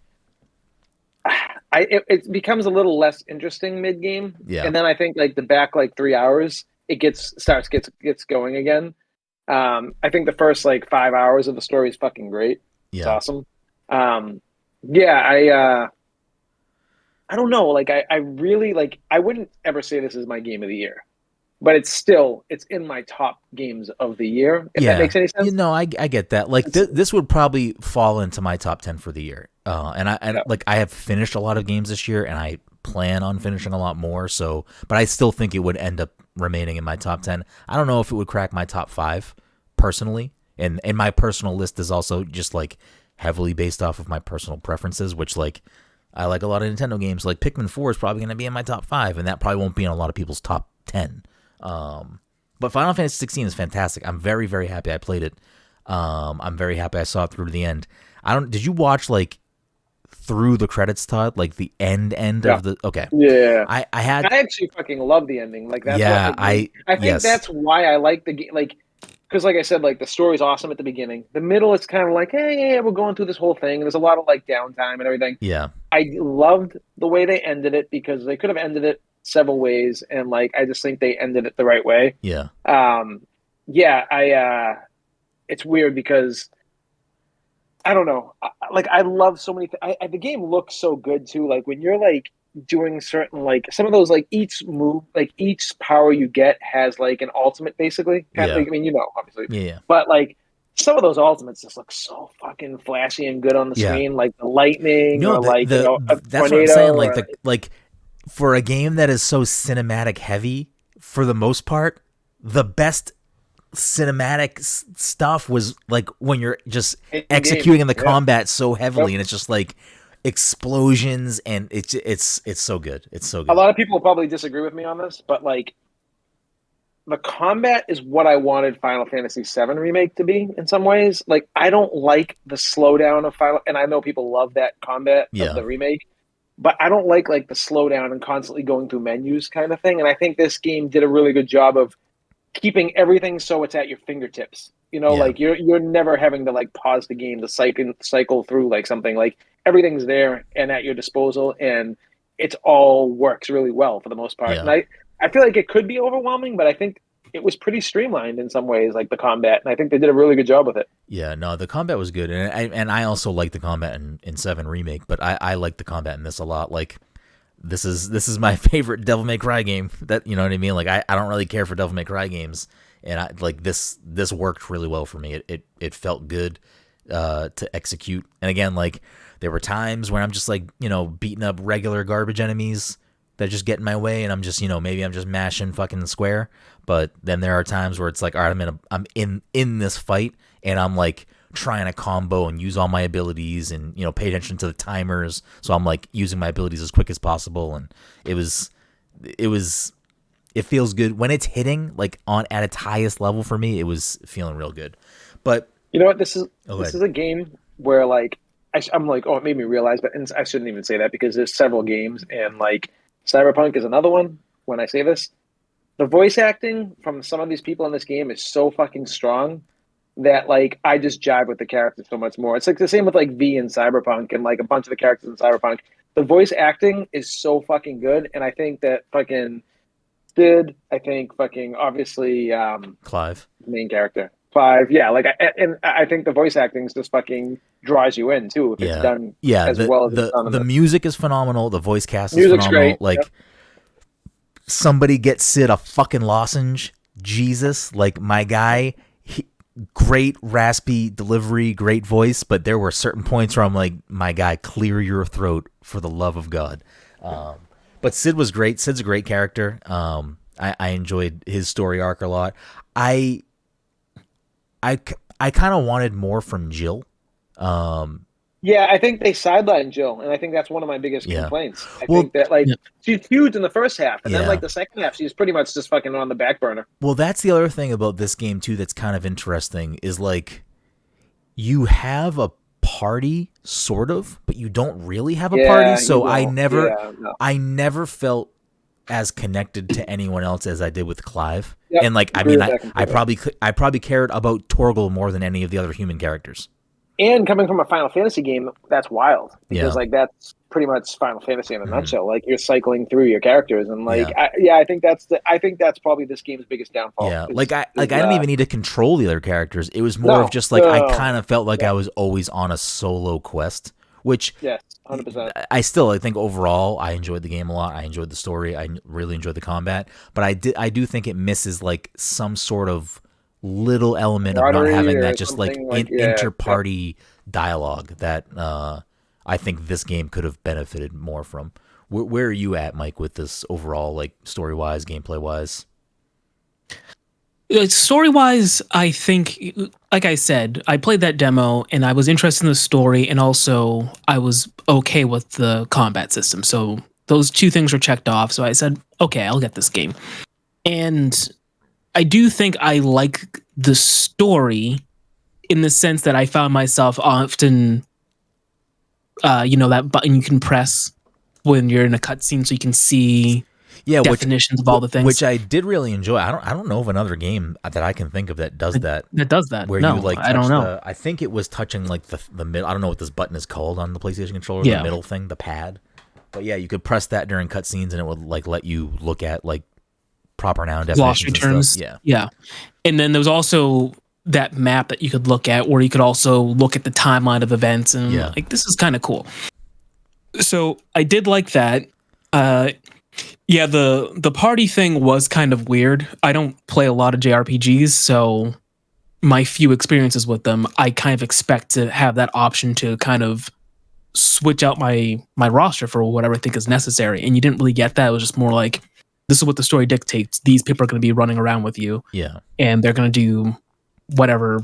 it becomes a little less interesting mid-game. Yeah. And then I think like the back like 3 hours, it gets going again. I think the first like 5 hours of the story is fucking great. Yeah. It's awesome. I don't know. Like I really like, I wouldn't ever say this is my game of the year, but it's in my top games of the year. If that makes any sense. You know, I get that. Like this would probably fall into my top 10 for the year. And I have finished a lot of games this year, and I plan on finishing a lot more. So, but I still think it would end up remaining in my top 10. I don't know if it would crack my top 5 personally. And my personal list is also just like heavily based off of my personal preferences, which like I like a lot of Nintendo games. Like Pikmin 4 is probably going to be in my top 5, and that probably won't be in a lot of people's top 10. But Final Fantasy 16 is fantastic. I'm very, very happy I played it. I'm very happy I saw it through to the end. Did you watch like through the credits, Todd? Like the end of the, okay. Yeah. I actually fucking love the ending. Like that's I think that's why I like the game. Like, because like I said, like the story's awesome at the beginning. The middle, it's kind of like, hey, we're going through this whole thing. There's a lot of like downtime and everything. Yeah. I loved the way they ended it, because they could have ended it several ways, and like I just think they ended it the right way. Yeah. It's weird because I don't know. I love so many the game looks so good too. Like when you're like doing certain, like some of those, like each move, like each power you get has like an ultimate basically. Kind of thing. I mean, you know, obviously. Yeah. But like some of those ultimates just look so fucking flashy and good on the screen, like the lightning or like that's what I'm saying. Like for a game that is so cinematic heavy, for the most part, the best cinematic stuff was like when you're just executing the combat so heavily, and it's just like explosions, and it's so good. It's so good. A lot of people will probably disagree with me on this, but like the combat is what I wanted Final Fantasy VII Remake to be in some ways. Like I don't like the slowdown of Final, and I know people love that combat of the remake, but I don't like the slowdown and constantly going through menus kind of thing. And I think this game did a really good job of keeping everything so it's at your fingertips. You know, like you're never having to like pause the game to cycle through like something. Like everything's there and at your disposal, and it's all works really well for the most part. Yeah. And I feel like it could be overwhelming, but I think it was pretty streamlined in some ways, like the combat, and I think they did a really good job with it. Yeah, no, the combat was good, and I also like the combat in 7 Remake, but I like the combat in this a lot. Like, this is my favorite Devil May Cry game. That, you know what I mean? Like, I don't really care for Devil May Cry games, and I like this worked really well for me. It felt good to execute, and again, like, there were times where I'm just like, beating up regular garbage enemies that just get in my way, and I'm just, maybe I'm just mashing fucking square. But then there are times where it's like, all right, I'm in this fight, and I'm like trying to combo and use all my abilities, and pay attention to the timers. So I'm like using my abilities as quick as possible, and it feels good when it's hitting like at its highest level for me. It was feeling real good. But you know what? This is a game where like I'm like, oh, it made me realize, but I shouldn't even say that because there's several games, and like Cyberpunk is another one. When I say this, the voice acting from some of these people in this game is so fucking strong that like I just jive with the characters so much more. It's like the same with like V in Cyberpunk and like a bunch of the characters in Cyberpunk. The voice acting is so fucking good, and I think that fucking Sid, I think fucking obviously Clive, the main character, Clive, yeah, like I think the voice acting is just fucking draws you in too if it's done as well as it's done. The music is phenomenal. The voice cast is Music's phenomenal. great. Like, somebody get Sid a fucking lozenge. Jesus, like, my guy, great raspy delivery, great voice, but there were certain points where I'm like, my guy, clear your throat for the love of God. But Sid was great. Sid's a great character. I enjoyed his story arc a lot. I kind of wanted more from Jill. Yeah, I think they sidelined Jill, and I think that's one of my biggest complaints. I think that like she's huge in the first half, and then like the second half, she's pretty much just fucking on the back burner. Well, that's the other thing about this game too that's kind of interesting is like you have a party sort of, but you don't really have a party. So I never felt as connected to anyone else as I did with Clive. Yep, and like I probably cared about Torgal more than any of the other human characters. And coming from a Final Fantasy game, that's wild because like that's pretty much Final Fantasy in a nutshell. Like you're cycling through your characters, and like I think that's probably this game's biggest downfall. Yeah, I didn't even need to control the other characters. It was more of just like I kind of felt like I was always on a solo quest, which 100%. I think overall I enjoyed the game a lot. I enjoyed the story. I really enjoyed the combat, but I do think it misses like some sort of little element of not having that just like inter-party dialogue that I think this game could have benefited more from. Where are you at, Mike, with this overall, like story-wise, gameplay-wise? Story-wise, I think, like I said, I played that demo and I was interested in the story, and also I was okay with the combat system. So those two things were checked off. So I said, okay, I'll get this game. And I do think I like the story in the sense that I found myself often, that button you can press when you're in a cutscene so you can see definitions of all the things. Which I did really enjoy. I don't know of another game that I can think of that does that. That does that. Where you like touch I don't know. I think it was touching like the middle. I don't know what this button is called on the PlayStation controller. The middle thing, the pad. But yeah, you could press that during cutscenes and it would like let you look at like proper noun definitions terms. Yeah. And then there was also that map that you could look at where you could also look at the timeline of events, and like this is kind of cool. So I did like that. The party thing was kind of weird. I don't play a lot of JRPGs, so my few experiences with them, I kind of expect to have that option to kind of switch out my roster for whatever I think is necessary. And you didn't really get that. It was just more like, this is what the story dictates. These people are going to be running around with you. Yeah. And they're going to do whatever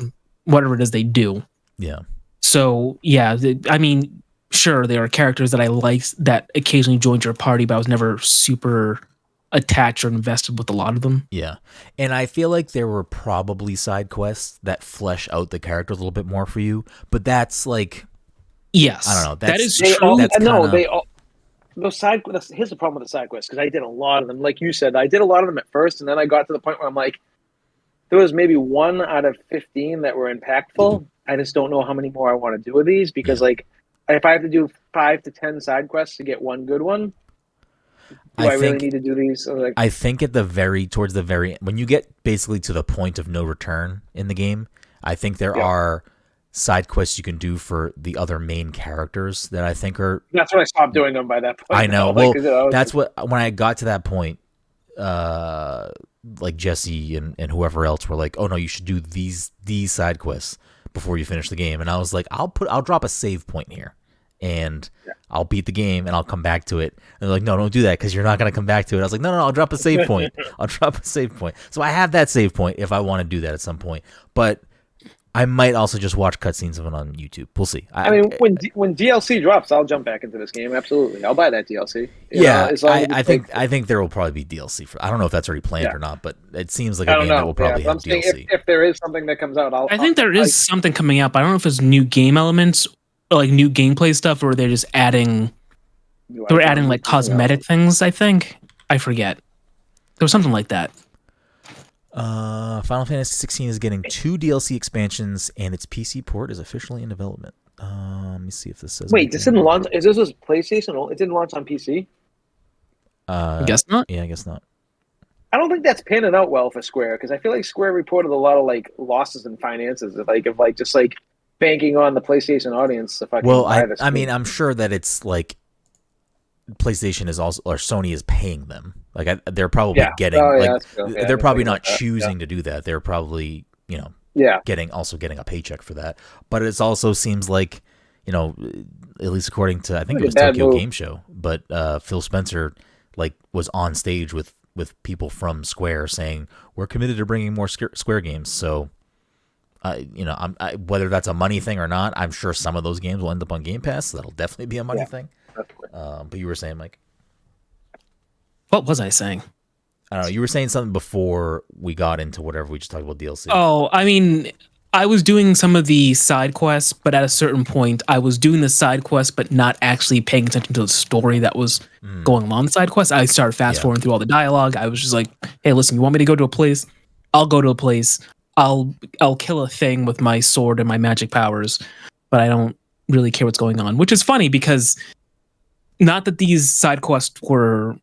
it is they do. Yeah. So, I mean, sure, there are characters that I liked that occasionally joined your party, but I was never super attached or invested with a lot of them. Yeah. And I feel like there were probably side quests that flesh out the character a little bit more for you, but that's like... Yes. I don't know. That is true. Here's the problem with the side quests, because I did a lot of them. Like you said, I did a lot of them at first, and then I got to the point where I'm like, there was maybe 1 out of 15 that were impactful. I just don't know how many more I want to do with these, because like if I have to do 5 to 10 side quests to get one good one, Do I really need to do these? I think towards the very when you get basically to the point of no return in the game, I think there are side quests you can do for the other main characters that I think are. That's when I stopped doing them by that point. I know. That's what when I got to that point, like Jesse and whoever else were like, "Oh no, you should do these side quests before you finish the game." And I was like, "I'll drop a save point here." And I'll beat the game and I'll come back to it. And they're like, no, don't do that because you're not going to come back to it. I was like, no, I'll drop a save point. So I have that save point if I want to do that at some point. But I might also just watch cutscenes of it on YouTube. We'll see. I mean, when DLC drops, I'll jump back into this game. Absolutely. I'll buy that DLC. I think there will probably be DLC for. I don't know if that's already planned or not, but it seems like a game that will probably have DLC. If there is something that comes out, I think there is something coming up. I don't know if it's new game elements, like new gameplay stuff, or they're just adding like cosmetic things. I think I forget. There was something like that. Final Fantasy XVI is getting 2 DLC expansions, and its PC port is officially in development. Let me see if this says. Wait, this didn't launch. Is this PlayStation? It didn't launch on PC. I guess not. Yeah, I guess not. I don't think that's panning out well for Square because I feel like Square reported a lot of like losses in finances, just banking on the PlayStation audience. I mean, I'm sure that it's like PlayStation is also, or Sony is paying them. Like they're probably getting, they're probably not choosing to do that. They're probably, getting a paycheck for that. But it also seems like, at least according to, I think it was Tokyo Game Show, but Phil Spencer was on stage with people from Square saying, we're committed to bringing more Square games. So, whether that's a money thing or not, I'm sure some of those games will end up on Game Pass. So that'll definitely be a money thing. But you were saying, Mike? What was I saying? I don't know. You were saying something before we got into whatever we just talked about DLC. Oh, I mean, I was doing some of the side quests, but at a certain point, I was doing the side quests, but not actually paying attention to the story that was going along the side quests. I started fast forwarding through all the dialogue. I was just like, hey, listen, you want me to go to a place? I'll go to a place. I'll kill a thing with my sword and my magic powers, but I don't really care what's going on, which is funny because not that these side quests were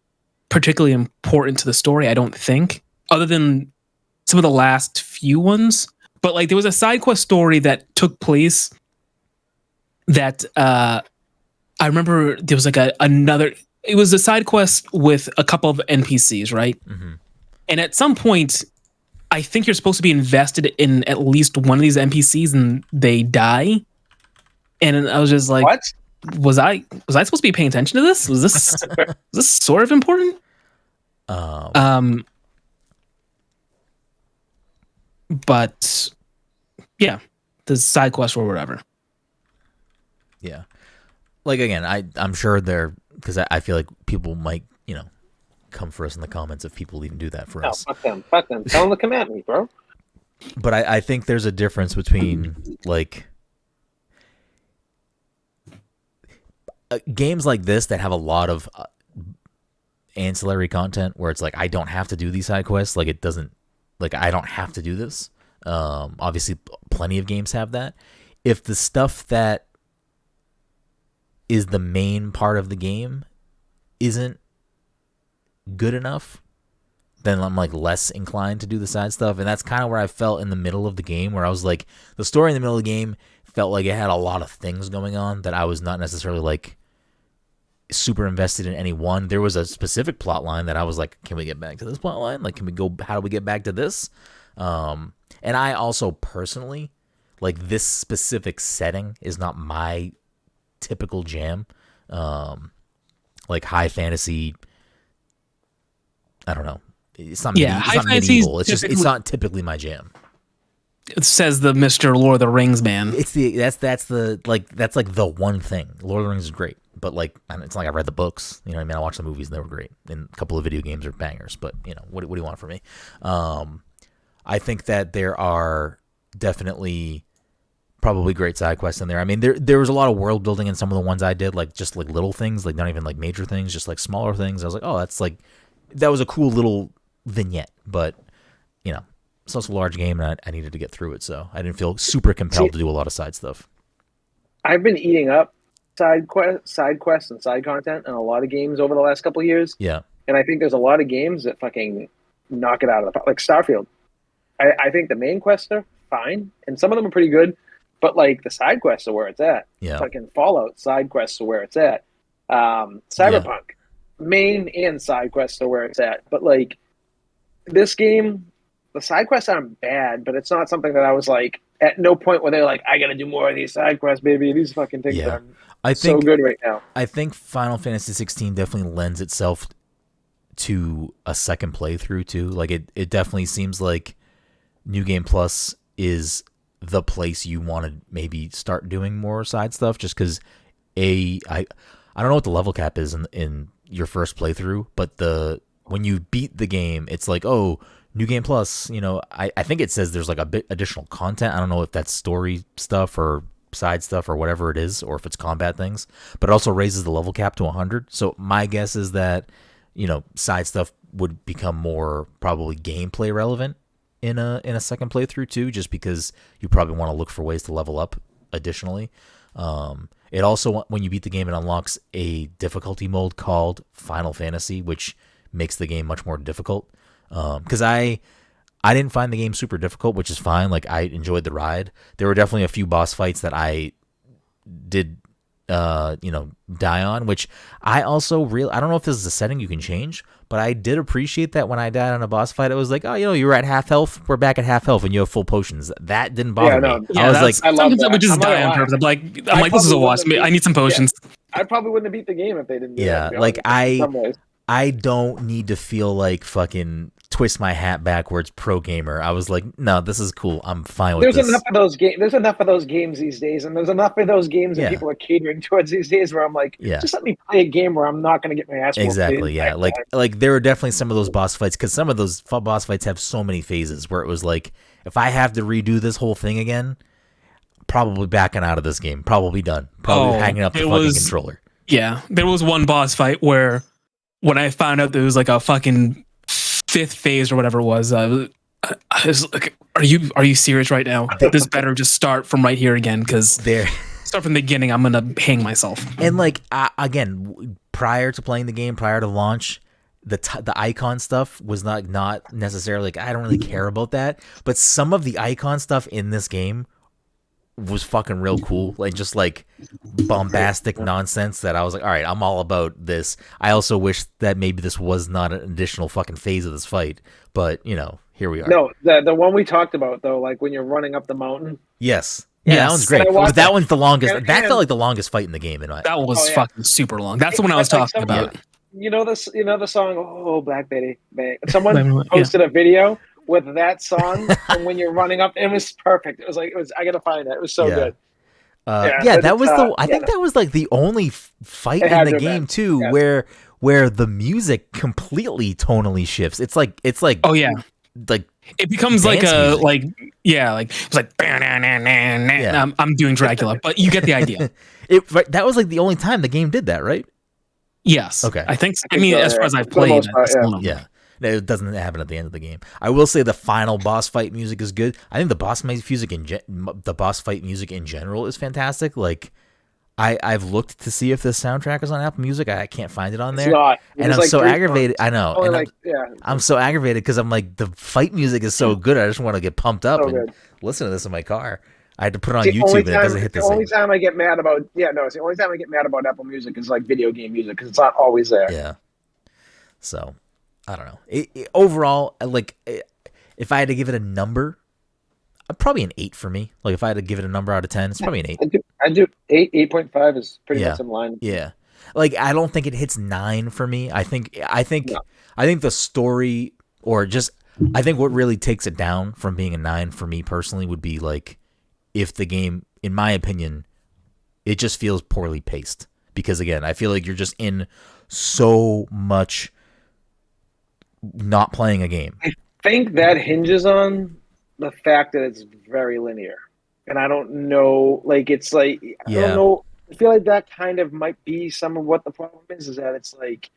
particularly important to the story, I don't think, other than some of the last few ones. But there was a side quest story that took place that I remember there was another. It was a side quest with a couple of NPCs, right? Mm-hmm. And at some point, I think you're supposed to be invested in at least one of these NPCs, and they die. And I was just like, what? Was I supposed to be paying attention to this? Was this sort of important? But yeah, the side quest or whatever. Yeah, again, I'm sure because I feel like people might come for us in the comments if people even do that for us. Fuck them. Tell them to come at me, bro. But I think there's a difference between games like this that have a lot of ancillary content where it's I don't have to do these side quests. It doesn't, I don't have to do this. Obviously plenty of games have that. If the stuff that is the main part of the game isn't good enough, then I'm less inclined to do the side stuff. And that's kind of where I felt in the middle of the game, where I was the story in the middle of the game felt like it had a lot of things going on that I was not necessarily super invested in any one. There was a specific plot line that I was can we get back to this plot line? Can we go, how do we get back to this? And I also personally, this specific setting is not my typical jam. High fantasy, I don't know. It's not, it's not medieval. It's not typically my jam. It says the Mr. Lord of the Rings man. That's the one thing. Lord of the Rings is great, but it's not I read the books. You know what I mean? I watched the movies and they were great. And a couple of video games are bangers, but what do you want from me? I think that there are definitely probably great side quests in there. I mean, there was a lot of world building in some of the ones I did, just little things, not even major things, just smaller things. I was oh, that's that was a cool little vignette, but it's also a large game and I needed to get through it, so I didn't feel super compelled to do a lot of side stuff. I've been eating up side quests, and side content in a lot of games over the last couple of years. Yeah. And I think there's a lot of games that fucking knock it out of the park. Like Starfield. I think the main quests are fine, and some of them are pretty good, but like the side quests are where it's at. Yeah. Fucking Fallout side quests are where it's at. Cyberpunk main and side quests are where it's at. But like this game, the side quests aren't bad, but it's not something that I was like at no point where they're like, I gotta do more of these side quests, baby. These fucking things are so good right now. I think Final Fantasy XVI definitely lends itself to a second playthrough too. Like it definitely seems like New Game Plus is the place you want to maybe start doing more side stuff, just because I don't know what the level cap is in your first playthrough, but when you beat the game, it's like, oh, New Game Plus, I think it says there's like a bit additional content. I don't know if that's story stuff or side stuff or whatever it is, or if it's combat things, but it also raises the level cap to 100. So my guess is that, side stuff would become more probably gameplay relevant in a second playthrough too, just because you probably want to look for ways to level up additionally. It also, when you beat the game, it unlocks a difficulty mode called Final Fantasy, which makes the game much more difficult. Because I didn't find the game super difficult, which is fine. Like, I enjoyed the ride. There were definitely a few boss fights that I did die on, which I also I don't know if this is a setting you can change, but I did appreciate that when I died on a boss fight, it was like, oh, you were at half health, we're back at half health, and you have full potions. That didn't bother me. Yeah, I was like, I love that. I would just die on purpose. I'm like, this is a wash. I need some potions. Yeah. I probably wouldn't have beat the game if they didn't do that. Yeah, like I don't need to feel like fucking twist my hat backwards pro gamer. I was like, no, this is cool. I'm fine with this. There's enough of those games these days, and there's enough of those games that people are catering towards these days where I'm like, just let me play a game where I'm not going to get my ass whooped. Exactly, yeah. Like there were definitely some of those boss fights, because some of those boss fights have so many phases where it was like, if I have to redo this whole thing again, probably backing out of this game. Probably done. Probably hanging up the fucking controller. Yeah, there was one boss fight where when I found out there was like a fucking 5th phase or whatever it was, I was like, are you serious right now? This better just start from right here again, because start from the beginning, I'm gonna hang myself. And like again, prior to playing the game, prior to launch, the icon stuff was not necessarily like, I don't really care about that, but some of the icon stuff in this game was fucking real cool, like just like bombastic nonsense that I was like, all right, I'm all about this. I also wish that maybe this was not an additional fucking phase of this fight, but here we are. No, the one we talked about though, like when you're running up the mountain. Yes. Yeah, that one's great. But that one's the longest. That felt like the longest fight in the game. That was fucking super long. That's the one I was talking about. You know the song, "Oh, Black Betty." Someone posted a video with that song, and when you're running up, it was perfect. It was I gotta find it. It was so good. That was I think that was like the only fight in the game too, where the music completely tonally shifts. It's like oh yeah, like it becomes like a music. It's like I'm doing Dracula, but you get the idea. That was like the only time the game did that, right? Yes. Okay. I think so, as far as I've played, it doesn't happen at the end of the game. I will say the final boss fight music is good. I think the boss fight music in general is fantastic. Like, I've looked to see if this soundtrack is on Apple Music. I can't find it on there. It's not. And I'm so aggravated. I know. And I'm so aggravated because I'm like, the fight music is so good. I just want to get pumped up and listen to this in my car. I had to put it on YouTube and it doesn't hit the same. The only time I get mad about it's the only time I get mad about Apple Music is like video game music, because it's not always there. Yeah. So, I don't know. Overall, like, if I had to give it a number, probably an 8 for me. Like, if I had to give it a number out of 10, it's probably an 8. I do 8.5 is pretty much in line. Yeah. Like, I don't think it hits 9 for me. I think the story, or just, I think what really takes it down from being a 9 for me personally would be like, if the game, in my opinion, it just feels poorly paced. Because again, I feel like you're just in so much not playing a game. I think that hinges on the fact that it's very linear. And I don't know, like, it's like, I don't know. I feel like that kind of might be some of what the problem is that it's like,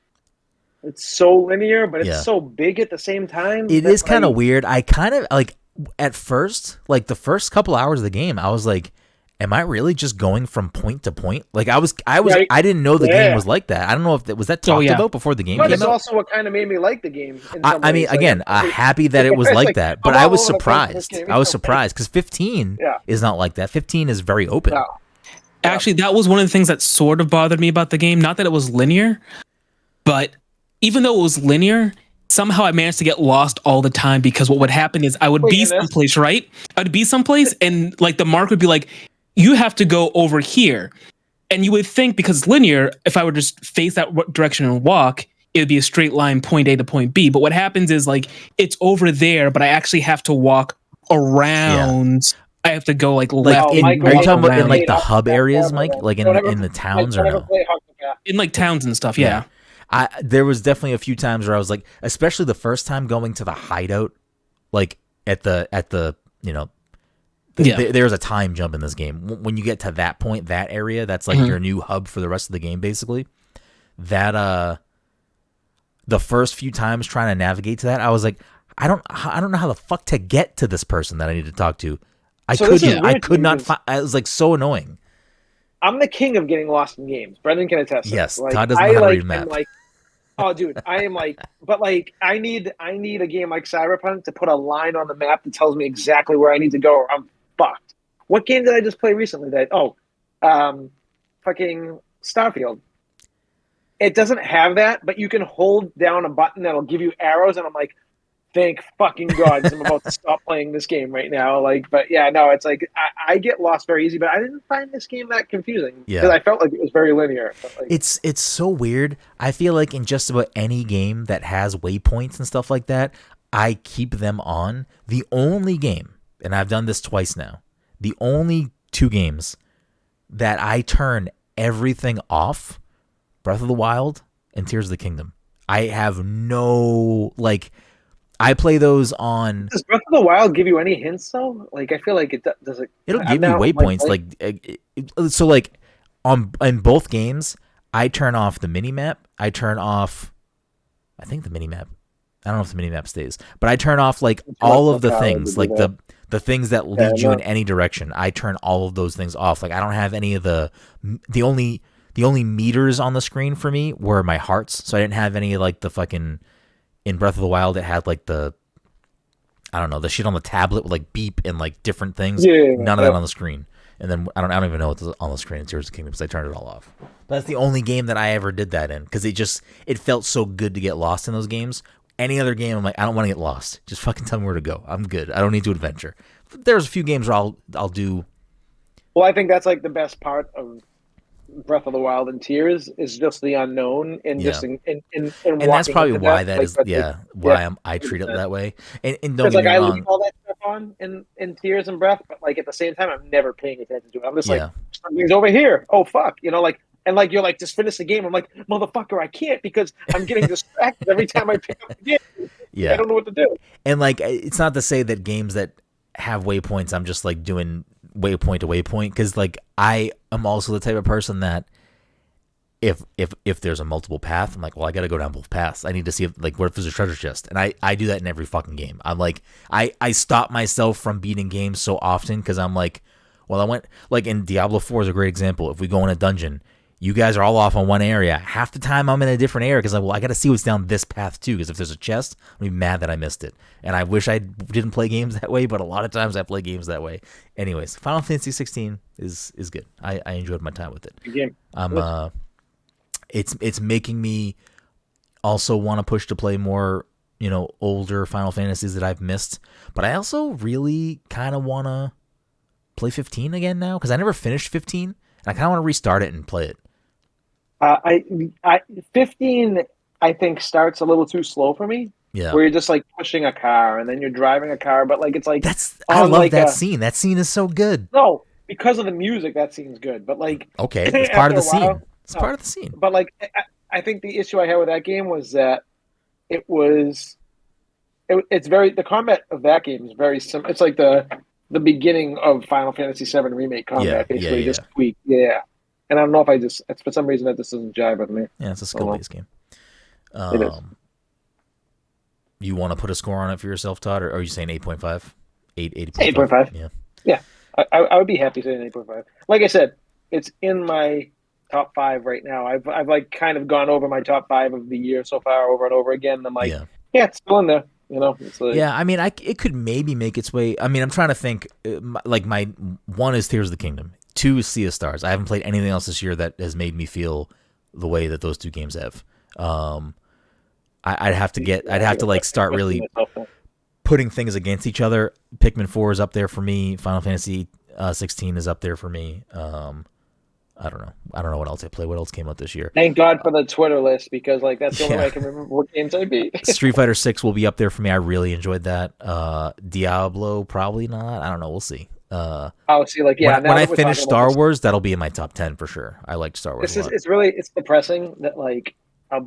it's so linear, but it's so big at the same time. It is kind of weird. I kind of, like, at first, like, the first couple hours of the game, I was like, am I really just going from point to point? Like I Right. I didn't know the game was like that. I don't know if that was talked about before the game But came it's out. also what kind of made me like the game. I mean, again, happy that it was like that, but I was surprised. I was surprised because 15 is not like that. 15 is very open. No. Actually, that was one of the things that sort of bothered me about the game. Not that it was linear, but even though it was linear, somehow I managed to get lost all the time because what would happen is I would be someplace, right? I'd be someplace and like the mark would be like, you have to go over here. And you would think because it's linear, if I would just face that direction and walk, it would be a straight line point A to point B. But what happens is like it's over there, but I actually have to walk around. I have to go like left. Are you talking about in like the hub areas, Mike? Like in the towns or no? In like towns and stuff, yeah. There was definitely a few times where I was like, especially the first time going to the hideout, like at the there's a time jump in this game. When you get to that point, that area, that's like your new hub for the rest of the game, basically. That the first few times trying to navigate to that, I was like, I don't know how the fuck to get to this person that I need to talk to. I could not find. I was like so annoying. I'm the king of getting lost in games. Brenden can attest. Yes, like, Todd doesn't know how to read a map. Like, oh, dude, I am like, but like, I need a game like Cyberpunk to put a line on the map that tells me exactly where I need to go, or I'm fucked. What game did I just play recently? Fucking Starfield. It doesn't have that, but you can hold down a button that'll give you arrows, and I'm like, thank fucking God, 'cause I'm about to stop playing this game right now. Like, but yeah, no, it's like I get lost very easy, but I didn't find this game that confusing because I felt like it was very linear. Like, it's so weird. I feel like in just about any game that has waypoints and stuff like that, I keep them on. The only game, and I've done this twice now, the only two games that I turn everything off, Breath of the Wild and Tears of the Kingdom. I have no, like, I play those on. Does Breath of the Wild give you any hints though? Like, I feel like it does. It'll give you waypoints. So like in both games, I turn off the mini map. I turn off, I think the mini map. I don't know if the mini map stays, but I turn off like all of the things, like the things that lead you in any direction. I turn all of those things off. Like I don't have any of the only meters on the screen for me were my hearts. So I didn't have any like the fucking. In Breath of the Wild, it had like the the shit on the tablet with like beep and like different things. None of that on the screen. And then I don't even know what's on the screen in Tears of the Kingdom because I turned it all off. But that's the only game that I ever did that in because it felt so good to get lost in those games. Any other game, I'm like, I don't want to get lost. Just fucking tell me where to go. I'm good. I don't need to adventure. But there's a few games where I'll do. Well, I think that's like the best part of Breath of the Wild and Tears is just the unknown and just in and that's probably why that is why I treat it that way. And don't get me I wrong. leave all that stuff on in Tears and Breath, but like at the same time, I'm never paying attention to it. I'm just like something's over here. Oh fuck, like. And like you're like, just finish the game. I'm like, motherfucker, I can't because I'm getting distracted every time I pick up the game. Yeah, I don't know what to do. And like, it's not to say that games that have waypoints, I'm just like doing waypoint to waypoint because like I am also the type of person that if there's a multiple path, I'm like, well, I got to go down both paths. I need to see what if there's a treasure chest, and I do that in every fucking game. I'm like, I stop myself from beating games so often because I'm like, well, I went like in Diablo 4 is a great example. If we go in a dungeon. You guys are all off on one area. Half the time I'm in a different area because I got to see what's down this path too. Because if there's a chest, I'm gonna be mad that I missed it. And I wish I didn't play games that way, but a lot of times I play games that way. Anyways, Final Fantasy XVI is good. I enjoyed my time with it. Good game. It's making me also want to push to play more, older Final Fantasies that I've missed. But I also really kind of want to play 15 again now because I never finished 15, and I kind of want to restart it and play it. 15, I think, starts a little too slow for me. Yeah. Where you're just like pushing a car and then you're driving a car, but like it's like I love that scene. That scene is so good. No, because of the music, that scene's good. But like, okay, it's part of the scene. It's part of the scene. But like, I think the issue I had with that game was that it's very the combat of that game is very simple. It's like the beginning of Final Fantasy VII Remake combat, basically just tweaked. Yeah. And I don't know if it's for some reason that this doesn't jive with me. Yeah, it's a skill-based game. It is. You want to put a score on it for yourself, Todd, or are you saying 8.5? 8.5? 8.5. Yeah. I would be happy saying 8.5. Like I said, it's in my top 5 right now. I've like kind of gone over my top 5 of the year so far over and over again. And I'm like, yeah, it's still in there. You know, it's like, yeah. I mean, it could maybe make its way. I mean, I'm trying to think. Like my 1 is Tears of the Kingdom. 2 is Sea of Stars. I haven't played anything else this year that has made me feel the way that those 2 games have. I'd have to like start really putting things against each other. Pikmin 4 is up there for me. Final Fantasy 16 is up there for me. I don't know what else I play. What else came out this year? Thank God for the Twitter list, because like that's the only way I can remember what games I beat. Street Fighter 6 will be up there for me. I really enjoyed that. Diablo, probably not. I don't know. We'll see. Oh, see, like, yeah. When I finish Star Wars, that'll be in my top 10 for sure. I liked Star Wars. It's depressing that like a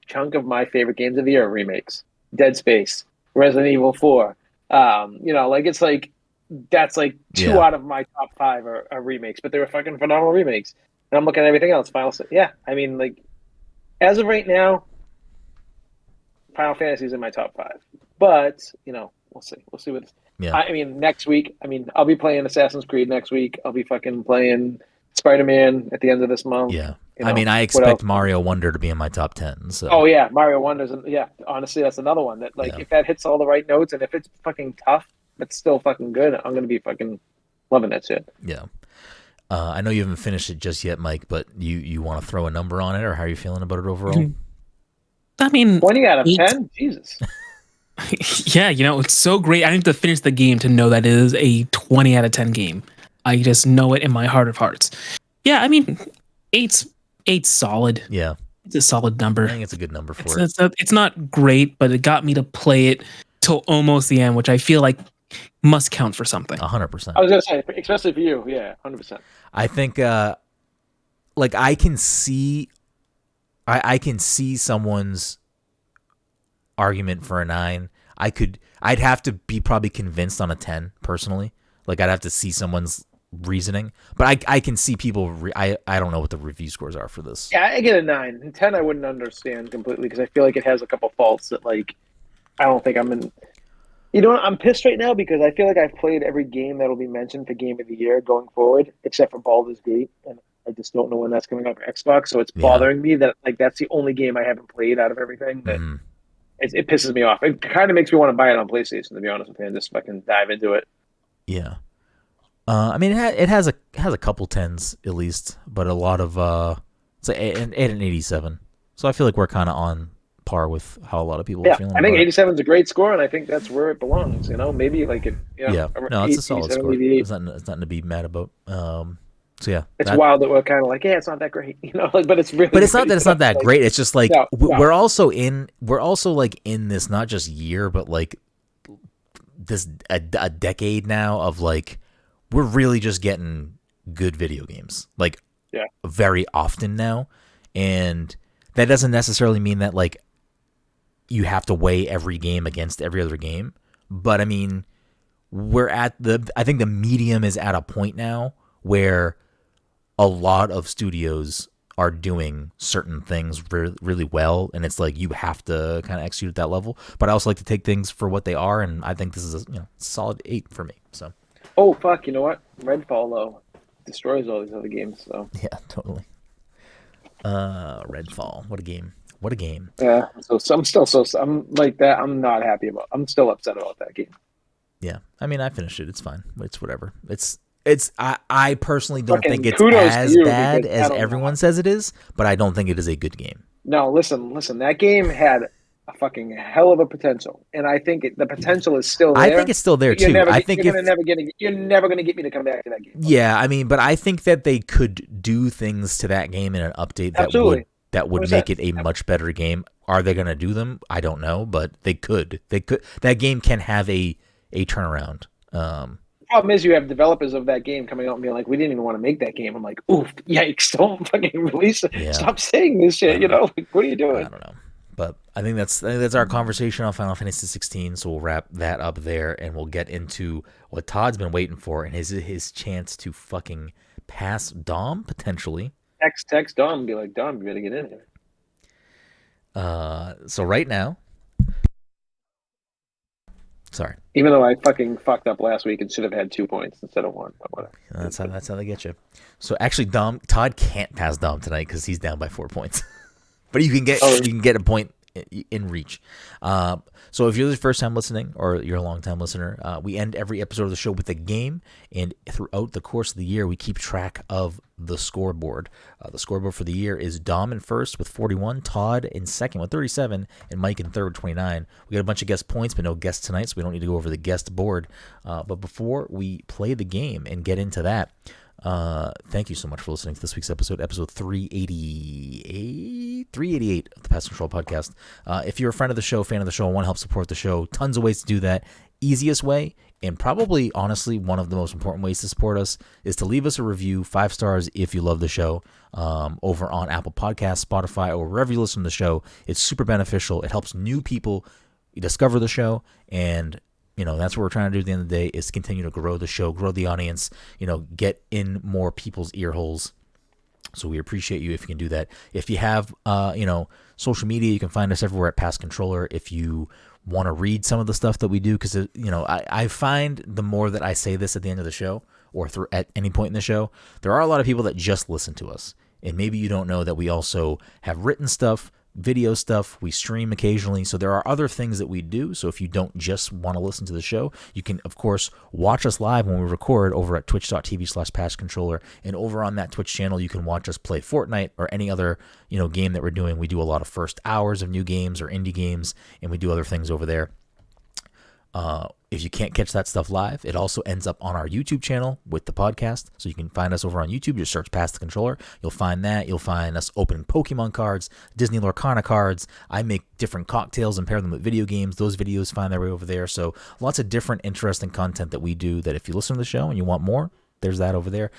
chunk of my favorite games of the year are remakes. Dead Space, Resident Evil 4. You know, like it's like that's like 2 out of my top 5 are remakes, but they were fucking phenomenal remakes. And I'm looking at everything else. Yeah, I mean, like as of right now, Final Fantasy is in my top 5. But you know, we'll see. We'll see what. Yeah. I mean, next week. I mean, I'll be playing Assassin's Creed next week. I'll be fucking playing Spider-Man at the end of this month. Yeah. You know, I mean, I expect Mario Wonder to be in my top 10. So. Oh yeah, Mario Wonder's. Yeah, honestly, that's another one that like if that hits all the right notes and if it's fucking tough but still fucking good, I'm gonna be fucking loving that shit. Yeah. I know you haven't finished it just yet, Mike, but you want to throw a number on it, or how are you feeling about it overall? I mean, 20 out of 10. Jesus. Yeah, you know, it's so great. I need to finish the game to know that it is a 20 out of 10 game. I just know it in my heart of hearts. Yeah, I mean, eight's solid. Yeah. It's a solid number. I think it's a good number for it. It's not great, but it got me to play it till almost the end, which I feel like must count for something. 100%. I was going to say, especially for you. Yeah, 100%. I think, like, I can see someone's argument for a 9. I'd have to be probably convinced on a 10 personally. Like I'd have to see someone's reasoning, but I can see people. I don't know what the review scores are for this. Yeah, I get a 9. And 10 I wouldn't understand completely because I feel like it has a couple faults that like I don't think I'm in. You know what? I'm pissed right now because I feel like I've played every game that'll be mentioned for Game of the Year going forward, except for Baldur's Gate, and I just don't know when that's coming out for Xbox. So it's bothering me that like that's the only game I haven't played out of everything. That it pisses me off. It kind of makes me want to buy it on PlayStation, to be honest with you, and just fucking dive into it. Yeah. I mean, it has a couple 10s at least, but a lot of it's like 8 and 87. So I feel like we're kind of on par with how a lot of people are feeling. I think 87 is a great score, and I think that's where it belongs. You know, maybe like it. You know, no, it's a solid score. It's nothing to be mad about. So yeah, it's wild that we're kind of like, it's not that great, you know. Like, but it's really. But it's not that it's not that great. It's just like we're also like in this not just year, but like this a decade now of like we're really just getting good video games like very often now, and that doesn't necessarily mean that like you have to weigh every game against every other game. But I mean, I think the medium is at a point now where a lot of studios are doing certain things really well, and it's like you have to kind of execute at that level. But I also like to take things for what they are, and I think this is a solid 8 for me. So. Oh fuck! You know what? Redfall though destroys all these other games. So. Yeah, totally. Redfall. What a game! What a game! Yeah. So I'm like that. I'm not happy about. I'm still upset about that game. Yeah, I mean, I finished it. It's fine. It's whatever. I personally don't think it's as bad as everyone says it is, but I don't think it is a good game. No, listen. That game had a fucking hell of a potential, and I think the potential is still there. I think it's still there too. You're never going to get me to come back to that game. Yeah, I mean, but I think that they could do things to that game in an update that would make it a much better game. Are they going to do them? I don't know, but they could. That game can have a turnaround. The problem is you have developers of that game coming out and being like, we didn't even want to make that game. I'm like, oof, yikes, don't fucking release it. Yeah. Stop saying this shit, you know? Like, what are you doing? I don't know. But I think that's our conversation on Final Fantasy 16, so we'll wrap that up there, and we'll get into what Todd's been waiting for, and his chance to fucking pass Dom, potentially. Text Dom and be like, Dom, you gotta get in here. So right now, Sorry. Even though I fucking fucked up last week and should have had 2 points instead of 1. But whatever. That's how they get you. So actually, Todd can't pass Dom tonight because he's down by 4 points. But you can get a point in reach. So if you're the first time listening or you're a long time listener, we end every episode of the show with a game, and throughout the course of the year, we keep track of the scoreboard. The scoreboard for the year is Dom in first with 41, Todd in second with 37, and Mike in third with 29. We got a bunch of guest points, but no guests tonight, so we don't need to go over the guest board. But before we play the game and get into that, thank you so much for listening to this week's episode 388 of the Pest Control Podcast. If you're a friend of the show, fan of the show, and want to help support the show, tons of ways to do that. Easiest way, and probably honestly one of the most important ways to support us, is to leave us a review, 5 stars if you love the show, over on Apple Podcasts, Spotify, or wherever you listen to the show. It's super beneficial. It helps new people discover the show, and that's what we're trying to do at the end of the day, is continue to grow the show, grow the audience, get in more people's ear holes. So we appreciate you if you can do that. If you have, social media, you can find us everywhere at Past Controller. If you want to read some of the stuff that we do, because, I find the more that I say this at the end of the show or at any point in the show, there are a lot of people that just listen to us. And maybe you don't know that we also have written stuff, video stuff, we stream occasionally, so there are other things that we do. So if you don't just want to listen to the show, you can of course watch us live when we record over at twitch.tv/pastcontroller, and over on that Twitch channel you can watch us play Fortnite or any other game that we're doing. We do a lot of first hours of new games or indie games, and we do other things over there. If you can't catch that stuff live, it also ends up on our YouTube channel with the podcast. So you can find us over on YouTube. Just search Past the Controller. You'll find that. You'll find us opening Pokemon cards, Disney Lorcana cards. I make different cocktails and pair them with video games. Those videos find their way over there. So lots of different interesting content that we do, that if you listen to the show and you want more, there's that over there.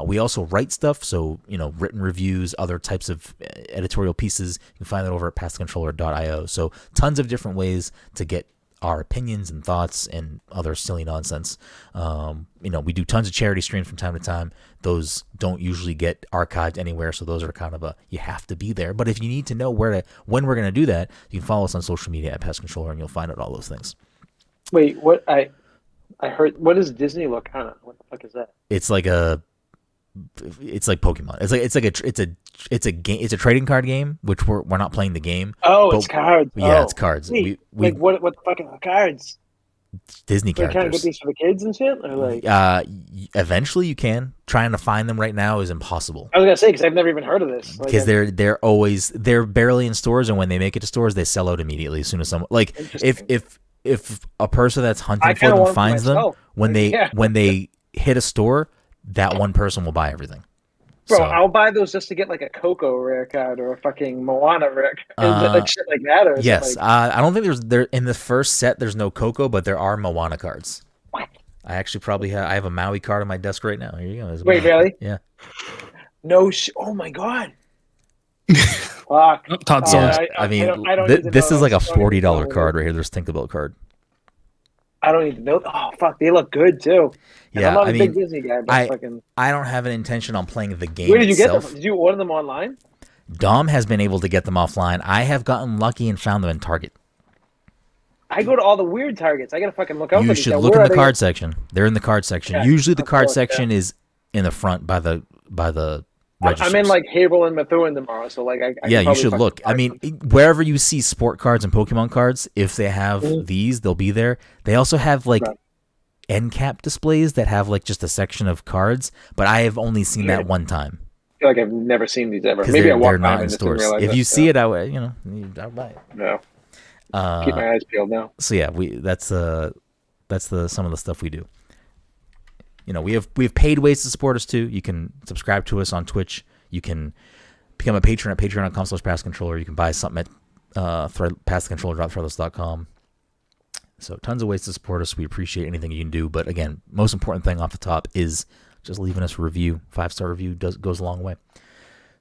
We also write stuff. So, written reviews, other types of editorial pieces. You can find that over at pastcontroller.io. So tons of different ways to get our opinions and thoughts and other silly nonsense. We do tons of charity streams from time to time. Those don't usually get archived anywhere, so those are kind of you have to be there. But if you need to know when we're going to do that, you can follow us on social media at Pest Controller, and you'll find out all those things. Wait, what? I heard. What is Disney Lorcana? What the fuck is that? It's like Pokemon. It's a game. It's a trading card game, which we're not playing the game. Oh, it's cards. Yeah, it's cards. Wait, what the fuck are cards? Disney characters. Can I get these for the kids and shit? Or eventually you can. Trying to find them right now is impossible. I was gonna say, because I've never even heard of this. Because they're barely in stores, and when they make it to stores, they sell out immediately as soon as someone if a person that's hunting for them finds them, when they hit a store, that one person will buy everything. Bro, I'll buy those just to get like a Coco rare card or a fucking Moana rare card, like shit like that. Or yes, I don't think there in the first set there's no Coco, but there are Moana cards. What? I actually I have a Maui card on my desk right now. Here you go. Wait, really? Yeah. No oh my god. Fuck. Todd this is like a $40 card right here. There's Tinkerbell card. I don't even know. Oh fuck, they look good too. And I'm not a big Disney guy, but I don't have an intention on playing the game. Where did you itself. get them? Did you order them online? Dom has been able to get them offline. I have gotten lucky and found them in Target. I go to all the weird Targets. I gotta fucking look out for these. You should look in the card section. They're in the card section. Yeah, usually the card section is in the front by the registers. I'm in like Haverhill and Methuen tomorrow, so like I you should look. I mean, wherever you see sport cards and Pokemon cards, if they have these, they'll be there. They also have like end cap displays that have like just a section of cards, but I have only seen that one time. I feel like I've never seen these ever. Maybe I walked by and just didn't realize. If you see it, I would, I'll buy it. No. Keep my eyes peeled now. So yeah, that's some of the stuff we do. We have paid ways to support us too. You can subscribe to us on Twitch. You can become a patron at patreon.com/pastcontroller. You can buy something at pastcontroller.threadless.com. So tons of ways to support us. We appreciate anything you can do. But again, most important thing off the top is just leaving us a review. 5-star review goes a long way.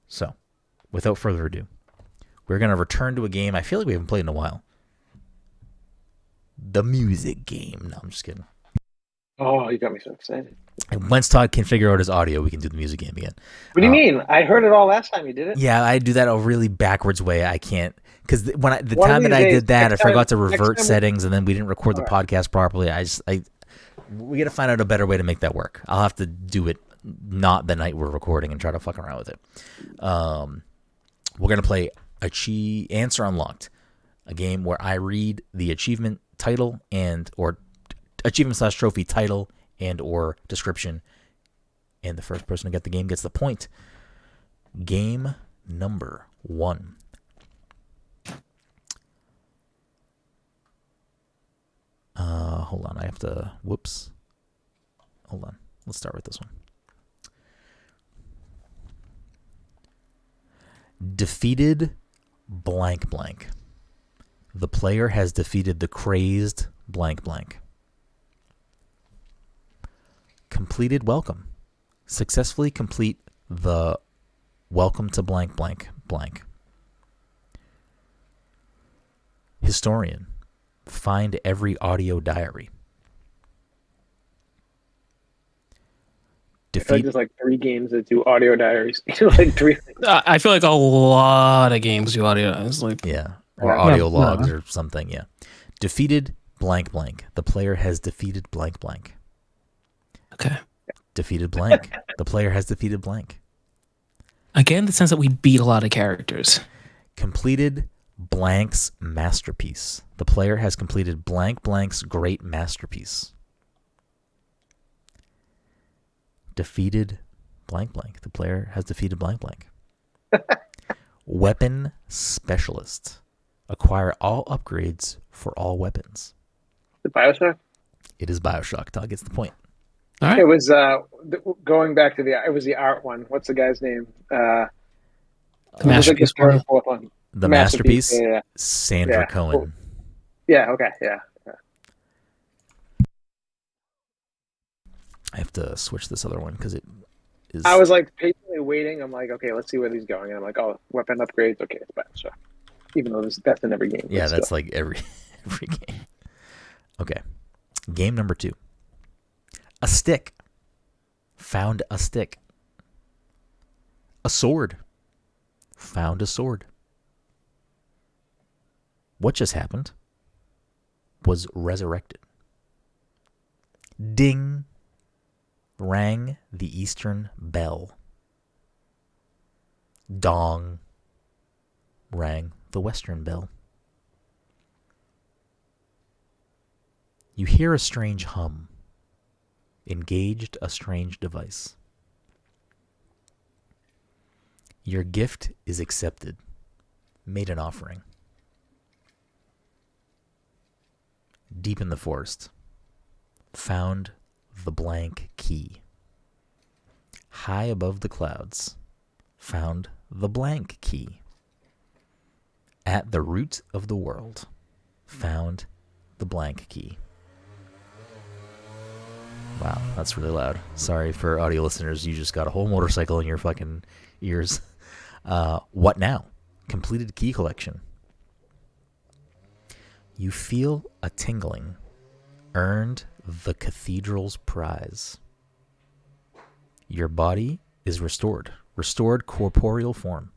So without further ado, we're going to return to a game I feel like we haven't played in a while. The music game. No, I'm just kidding. Oh, you got me so excited. And once Todd can figure out his audio, we can do the music game again. What do you mean? I heard it all last time you did it. Yeah, I do that a really backwards way. I can't, because the One time of that I these did that, I days, forgot to next revert time settings, and then we didn't record the All right. podcast properly. We got to find out a better way to make that work. I'll have to do it not the night we're recording and try to fuck around with it. We're gonna play Answer Unlocked, a game where I read the achievement title or achievement/trophy title and or description, and the first person to get the game gets the point. Game number 1. Hold on, I have to. Whoops. Hold on. Let's start with this one. Defeated blank blank. The player has defeated the crazed blank blank. Completed welcome. Successfully complete the welcome to blank blank blank. Historian. Find every audio diary. Defeat. Just like 3 games that do audio diaries. Like 3 things. I feel like a lot of games do audio. It's like or audio logs or something. Yeah. Defeated blank blank. The player has defeated blank blank. Okay. Defeated blank. The player has defeated blank. Again, the sense that we beat a lot of characters. Completed blank's masterpiece. The player has completed blank blank's great masterpiece. Defeated blank blank. The player has defeated blank blank. Weapon specialist. Acquire all upgrades for all weapons. The Bioshock? It is Bioshock. Todd gets the point. All right. It was going back to it was the art one. What's the guy's name? The masterpiece. Like one. The masterpiece? Yeah. Sandra Cohen. Yeah, okay, yeah. I have to switch this other one because it is. I was like patiently waiting. I'm like, okay, let's see where he's going. And I'm like, oh, weapon upgrades. Okay, it's Bioshock. Even though that's in every game. Yeah, that's like every game. Okay. Game number 2. A stick. Found a stick. A sword. Found a sword. What just happened? Was resurrected. Ding. Rang the Eastern bell. Dong. Rang the Western bell. You hear a strange hum. Engaged a strange device. Your gift is accepted. Made an offering. Deep in the forest. Found the blank key. High above the clouds. Found the blank key. At the root of the world. Found the blank key. Wow, that's really loud. Sorry for audio listeners. You just got a whole motorcycle in your fucking ears. What now? Completed key collection. You feel a tingling. Earned the cathedral's prize. Your body is restored. Restored corporeal form.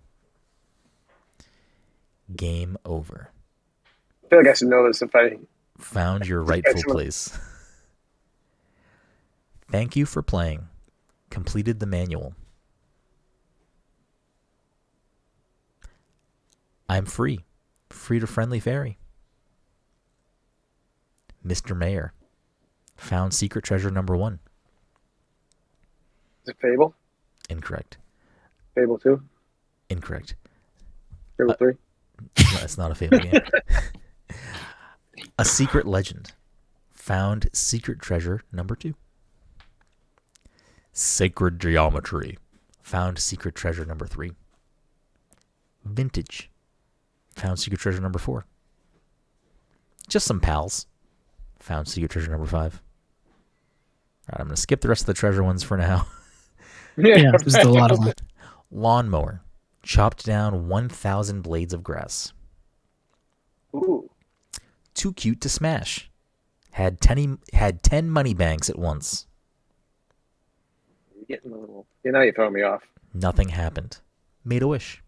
Game over. I feel like I should know this if I found your rightful place. Thank you for playing. Completed the manual. I'm free. Free to friendly fairy. Mr. Mayor. Found secret treasure number 1. Is it Fable? Incorrect. Fable 2? Incorrect. Fable 3? No, it's not a Fable game. A secret legend. Found secret treasure number 2. Sacred geometry. Found secret treasure number 3. Vintage. Found secret treasure number 4. Just some pals. Found secret treasure number 5. All right, I'm going to skip the rest of the treasure ones for now. Yeah, there's a lot of them. Lawnmower. Chopped down 1,000 blades of grass. Ooh. Too cute to smash. Had 10 money banks at once. You're getting a little. Now you're throwing me off. Nothing happened. Made a wish.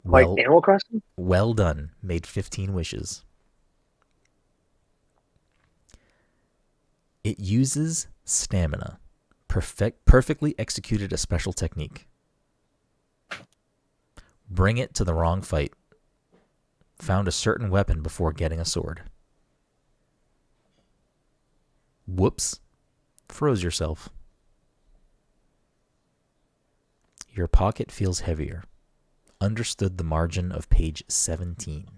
Like Animal Crossing? Well done. Made 15 wishes. It uses stamina. Perfectly executed a special technique. Bring it to the wrong fight. Found a certain weapon before getting a sword. Whoops. Froze yourself. Your pocket feels heavier. Understood the margin of page 17.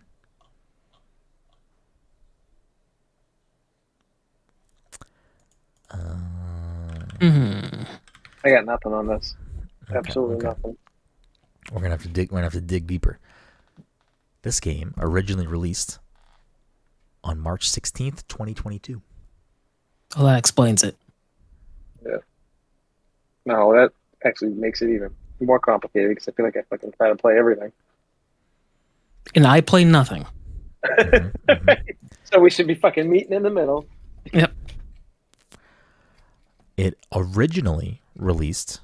I got nothing on this. Absolutely nothing. We're gonna have to dig deeper. This game originally released on March 16th, 2022. Well, that explains it. Yeah. No, that actually makes it even more complicated because I feel like I fucking try to play everything. And I play nothing. So we should be fucking meeting in the middle. Yep. It originally released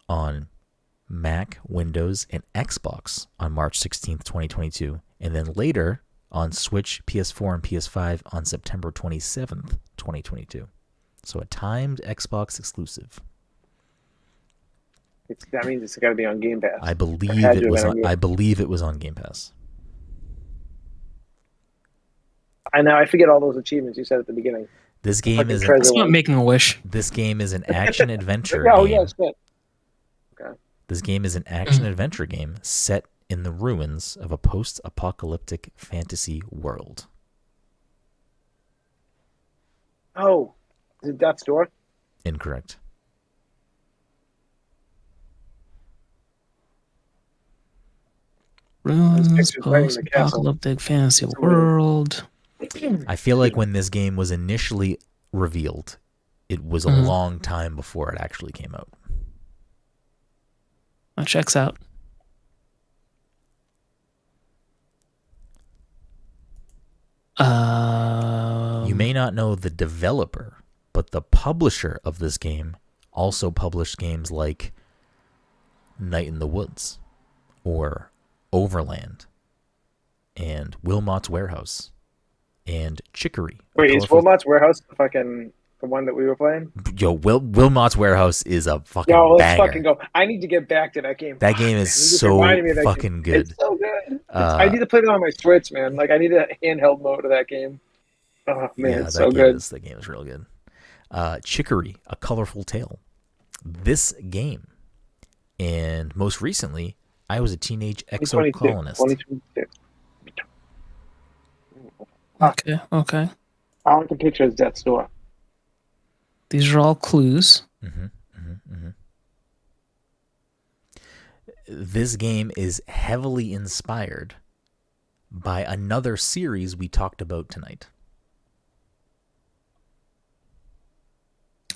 on Mac, Windows, and Xbox on March 16th, 2022, and then later on Switch, PS4, and PS5 on September 27th, 2022. So a timed Xbox exclusive. That means it's got to be on Game Pass. I believe it was on. I believe it was on Game Pass. I know. I forget all those achievements you said at the beginning. This game is. It's not making a wish. This game is an action adventure. Oh game. yeah, it's good. Okay. This game is an action adventure game set in the ruins of a post-apocalyptic fantasy world. Oh, is it Death's Door? Incorrect. Ruins, post-apocalyptic fantasy world. I feel like when this game was initially revealed, it was a long time before it actually came out. That checks out. You may not know the developer, but the publisher of this game also published games like Night in the Woods or Overland and Wilmot's Warehouse and Chicory. Wait, is Wilmot's Warehouse the one that we were playing? Yo, Wilmot's Warehouse is a fucking let's banger. fucking go. I need to get back to that game. That game is so fucking good. It's so good. I need to play it on my Switch, man. Like, I need a handheld mode of that game. Oh, man, it's so good. That game is real good. Chicory, A Colorful Tale. This game, and most recently, I Was a Teenage Exocolonist. 2022. Okay. I like the picture of Death's Door. These are all clues. This game is heavily inspired by another series we talked about tonight.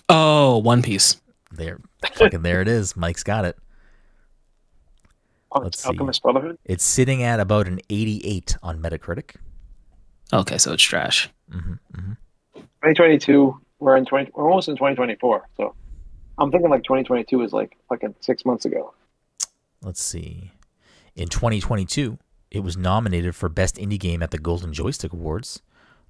Oh, One Piece. There it is. Mike's got it. Let's see. Alchemist Brotherhood? It's sitting at about an 88 on Metacritic. Okay, so it's trash. 2022. We're almost in 2024. So I'm thinking like 2022 is like fucking 6 months ago. Let's see. In 2022, it was nominated for Best Indie Game at the Golden Joystick Awards.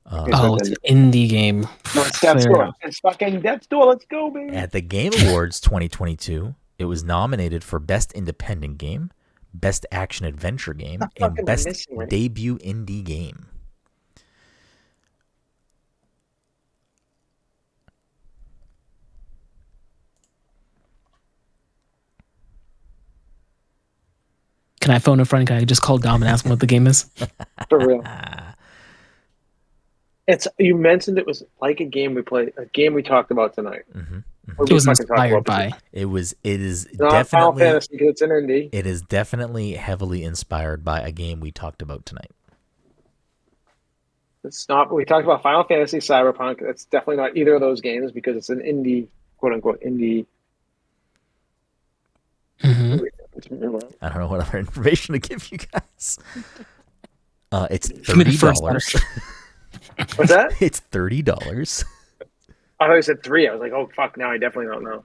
It's an indie game. No, it's Death's Door. It's fucking Death's Door. Let's go, baby. At the Game Awards 2022, it was nominated for Best Independent Game, Best Action Adventure Game, and Best Debut Indie Game. Can I phone a friend? Can I just call Dom and ask him what the game is? For real. You mentioned it was like a game we played, a game we talked about tonight. It was inspired by. It is not Final Fantasy because it's an indie. It is definitely heavily inspired by a game we talked about tonight. It's not. We talked about Final Fantasy, Cyberpunk. It's definitely not either of those games because it's an indie, quote unquote, indie. I don't know what other information to give you guys. It's $30. What's that? It's $30. I thought you said 3. I was like, oh fuck, now I definitely don't know.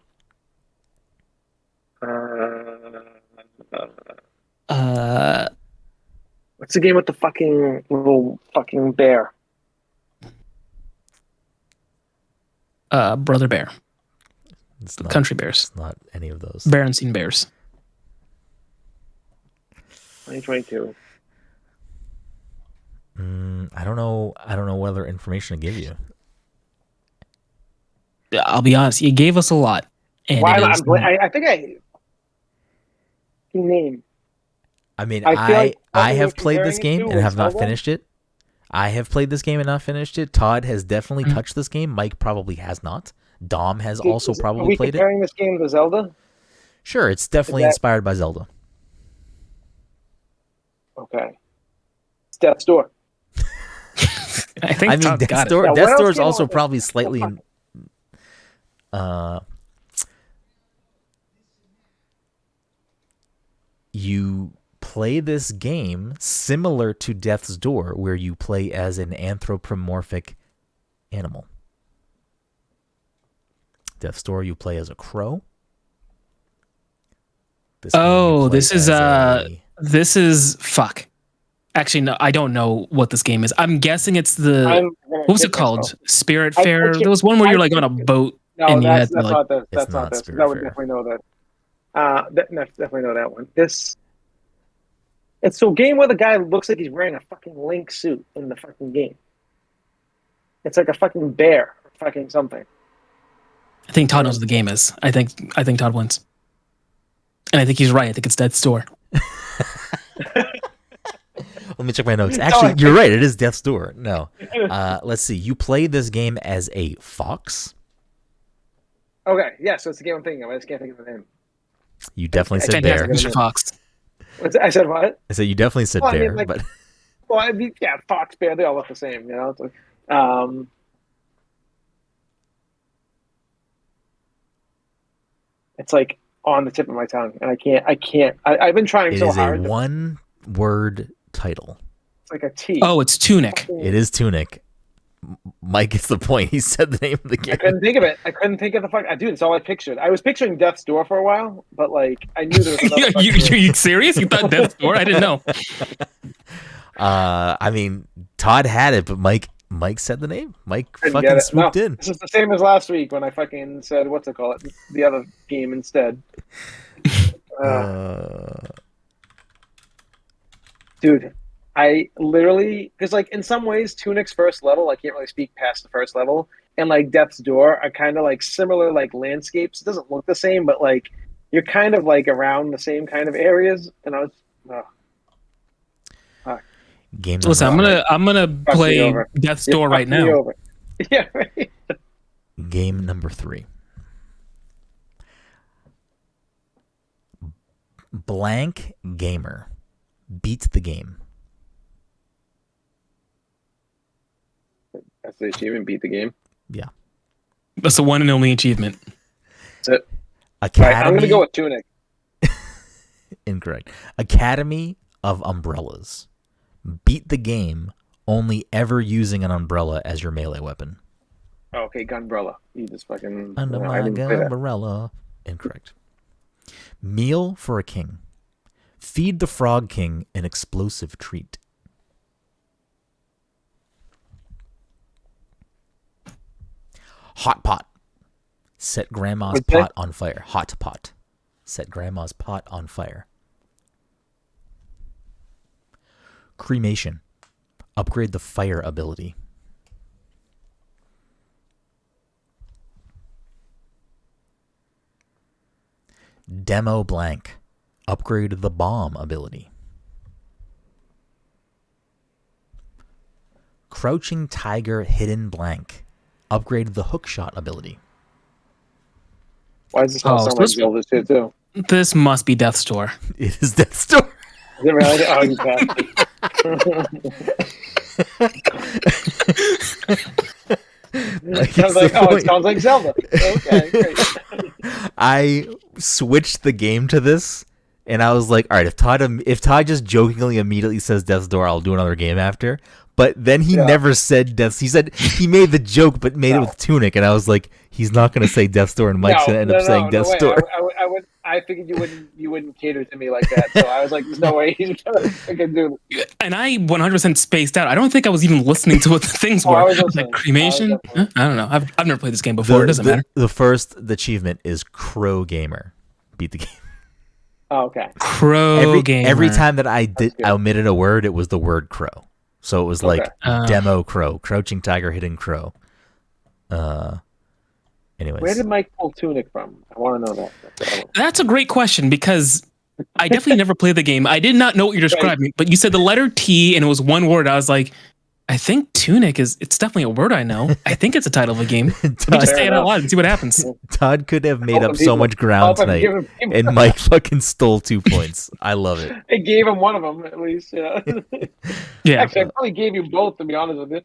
What's the game with the fucking little fucking bear? Brother Bear. It's not, Country Bears. It's not any of those. Berenstain Bears. 2022. I don't know what other information to give you. I'll be honest, you gave us a lot. And Why? I think I name. I mean, I have played this game and have not Zelda? finished it. I have played this game and not finished it. Todd has definitely touched this game. Mike probably has not. Dom has also probably played it. Are we comparing this game to Zelda? Sure, it's definitely inspired by Zelda. Okay. It's Death's Door. I think Death's Door. Yeah, Death's Door is also probably slightly. You play this game similar to Death's Door, where you play as an anthropomorphic animal. Death's Door, you play as a crow. This is fuck. Actually, no, I don't know what this game is. I'm guessing it's what was it called? Spirit Fair. There was one where you're like on a boat. No, and that's you had not this. It's That's not not this. Spirit I would Fair. definitely know that. Definitely know that one. It's a game where the guy looks like he's wearing a fucking Link suit in the fucking game. It's like a fucking bear or fucking something. I think Todd knows what the game is. I think Todd wins. And I think he's right. I think it's Death's Door. Let me check my notes. Actually, you're right. It is Death's Door. No. Let's see. You play this game as a fox. Okay, yeah, so it's the game I'm thinking of. I just can't think of the name. You definitely said bear. Mr. Fox. I said what? I said you definitely said Well, I bear, mean, like- but Well, I mean, yeah, fox, bear, they all look the same, you know? It's like, it's like on the tip of my tongue, and I can't. I've been trying it so is hard. a one-word title. It's like a T. Oh, it's Tunic. It is Tunic. Mike gets the point. He said the name of the game. I couldn't think of it. I couldn't think of the fuck. Dude, it's all I pictured. I was picturing Death's Door for a while, but like I knew there was another. you serious? You thought Death's Door? I didn't know. I mean, Todd had it, but Mike said the name. Mike Couldn't fucking get it. swooped No, in. This is the same as last week when I fucking said what's it called? The other game instead. Dude, I literally because like in some ways Tunic's first level I can't really speak past the first level, and like Death's Door are kind of like similar like landscapes. It doesn't look the same, but like you're kind of like around the same kind of areas. And I was Game Listen, number I'm gonna play Death's Door right now. Yeah, right. Game number 3. Blank Gamer. Beat the game. That's the achievement. Beat the game. Yeah. That's the one and only achievement. That's it. Academy. Right, I'm gonna go with Tunic. Incorrect. Academy of Umbrellas. Beat the game, only ever using an umbrella as your melee weapon. Oh, okay, Gunbrella. You just fucking Under I my didn't play that. umbrella. Incorrect. Meal for a king. Feed the Frog King an explosive treat. Hot pot. Set grandma's What's pot that? on fire. Hot pot. Set grandma's pot on fire. Cremation. Upgrade the fire ability. Demo blank. Upgrade the bomb ability. Crouching Tiger hidden blank. Upgrade the hookshot ability. Why does this all sound like Zelda shit too? This must be Death's Door. It is Death's Door. Is it really? Oh, you bastard. I was like, oh, it sounds like Zelda. Okay, great. I switched the game to this, and I was like, all right, if Todd just jokingly immediately says Death's Door, I'll do another game after. But then he never said Death. He said he made the joke, but made it with Tunic, and I was like, he's not going to say Death's Door, and Mike's going to end up saying Death's Door. I figured you wouldn't cater to me like that, so I was like, "There's no way he's gonna fucking do it." And I 100% spaced out. I don't think I was even listening to what the things were. I was like cremation. I don't know. I've never played this game before. It doesn't matter. The first achievement is Crow Gamer. Beat the game. Oh, okay. Crow Gamer. Every time that I omitted a word, it was the word crow. So it was like demo crow, crouching tiger, hidden crow. Anyways, where did Mike pull Tunic from? I want to know that. That's a great question because I definitely never played the game. I did not know what you're describing, but you said the letter T and it was one word. I was like, I think Tunic it's definitely a word I know. I think it's a title of a game. Let me just say it out loud and see what happens. Todd could have made up so much ground tonight, and Mike fucking stole 2 points. I love it. I gave him one of them at least. Yeah. Yeah. Actually, I probably gave you both, to be honest with you.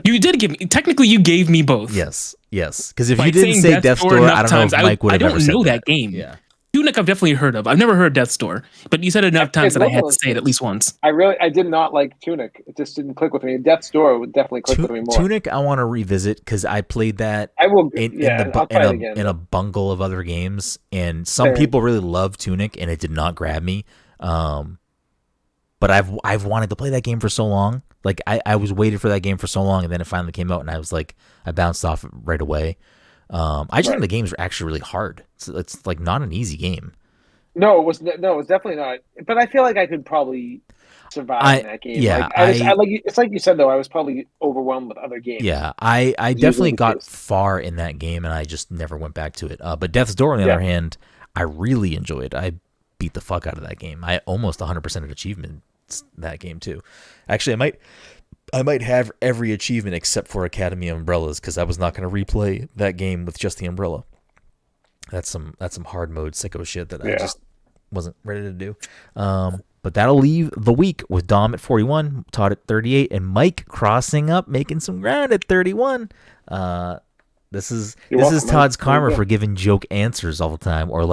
You did give me. Technically, you gave me both. Yes. Because if you didn't say Death's Door, I don't know if Mike would have ever said that. I don't know that game. Yeah. Tunic I've definitely heard of. I've never heard Death's Door, but you said it enough times that I had to say it at least once. I did not like Tunic. It just didn't click with me. Death's Door would definitely click with me more. Tunic I want to revisit because I played that in a bungle of other games, and some people really love Tunic, and it did not grab me. But I've wanted to play that game for so long. Like I was waiting for that game for so long, and then it finally came out, and I was like, I bounced off it right away. I just think the game's actually really hard. It's like not an easy game. No, it was definitely not. But I feel like I could probably survive in that game. Yeah, it's like you said though. I was probably overwhelmed with other games. Yeah, I definitely got far in that game, and I just never went back to it. But Death's Door, on the other hand, I really enjoyed. I beat the fuck out of that game. I almost 100% of achievements that game too. Actually, I might have every achievement except for Academy Umbrellas because I was not going to replay that game with just the umbrella. That's some hard mode sicko shit that I just wasn't ready to do. But that'll leave the week with Dom at 41, Todd at 38, and Mike crossing up, making some ground at 31. This is Todd's karma for giving joke answers all the time, or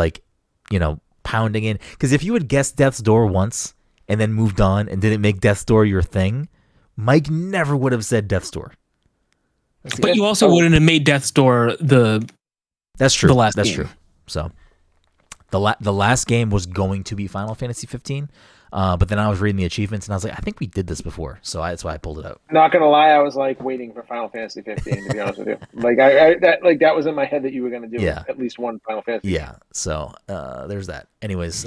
pounding in. Because if you had guessed Death's Door once and then moved on and didn't make Death's Door your thing, Mike never would have said Death's Door. But you also wouldn't have made Death's Door the. That's true. That's game. True. So the last game was going to be Final Fantasy 15, but then I was reading the achievements and I was like, I think we did this before, so that's why I pulled it out. Not gonna lie, I was like waiting for Final Fantasy 15 to be honest with you. Like that was in my head that you were gonna do at least one Final Fantasy. Yeah. So there's that. Anyways,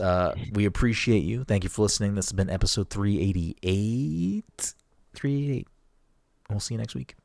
we appreciate you. Thank you for listening. This has been episode 388. We'll see you next week.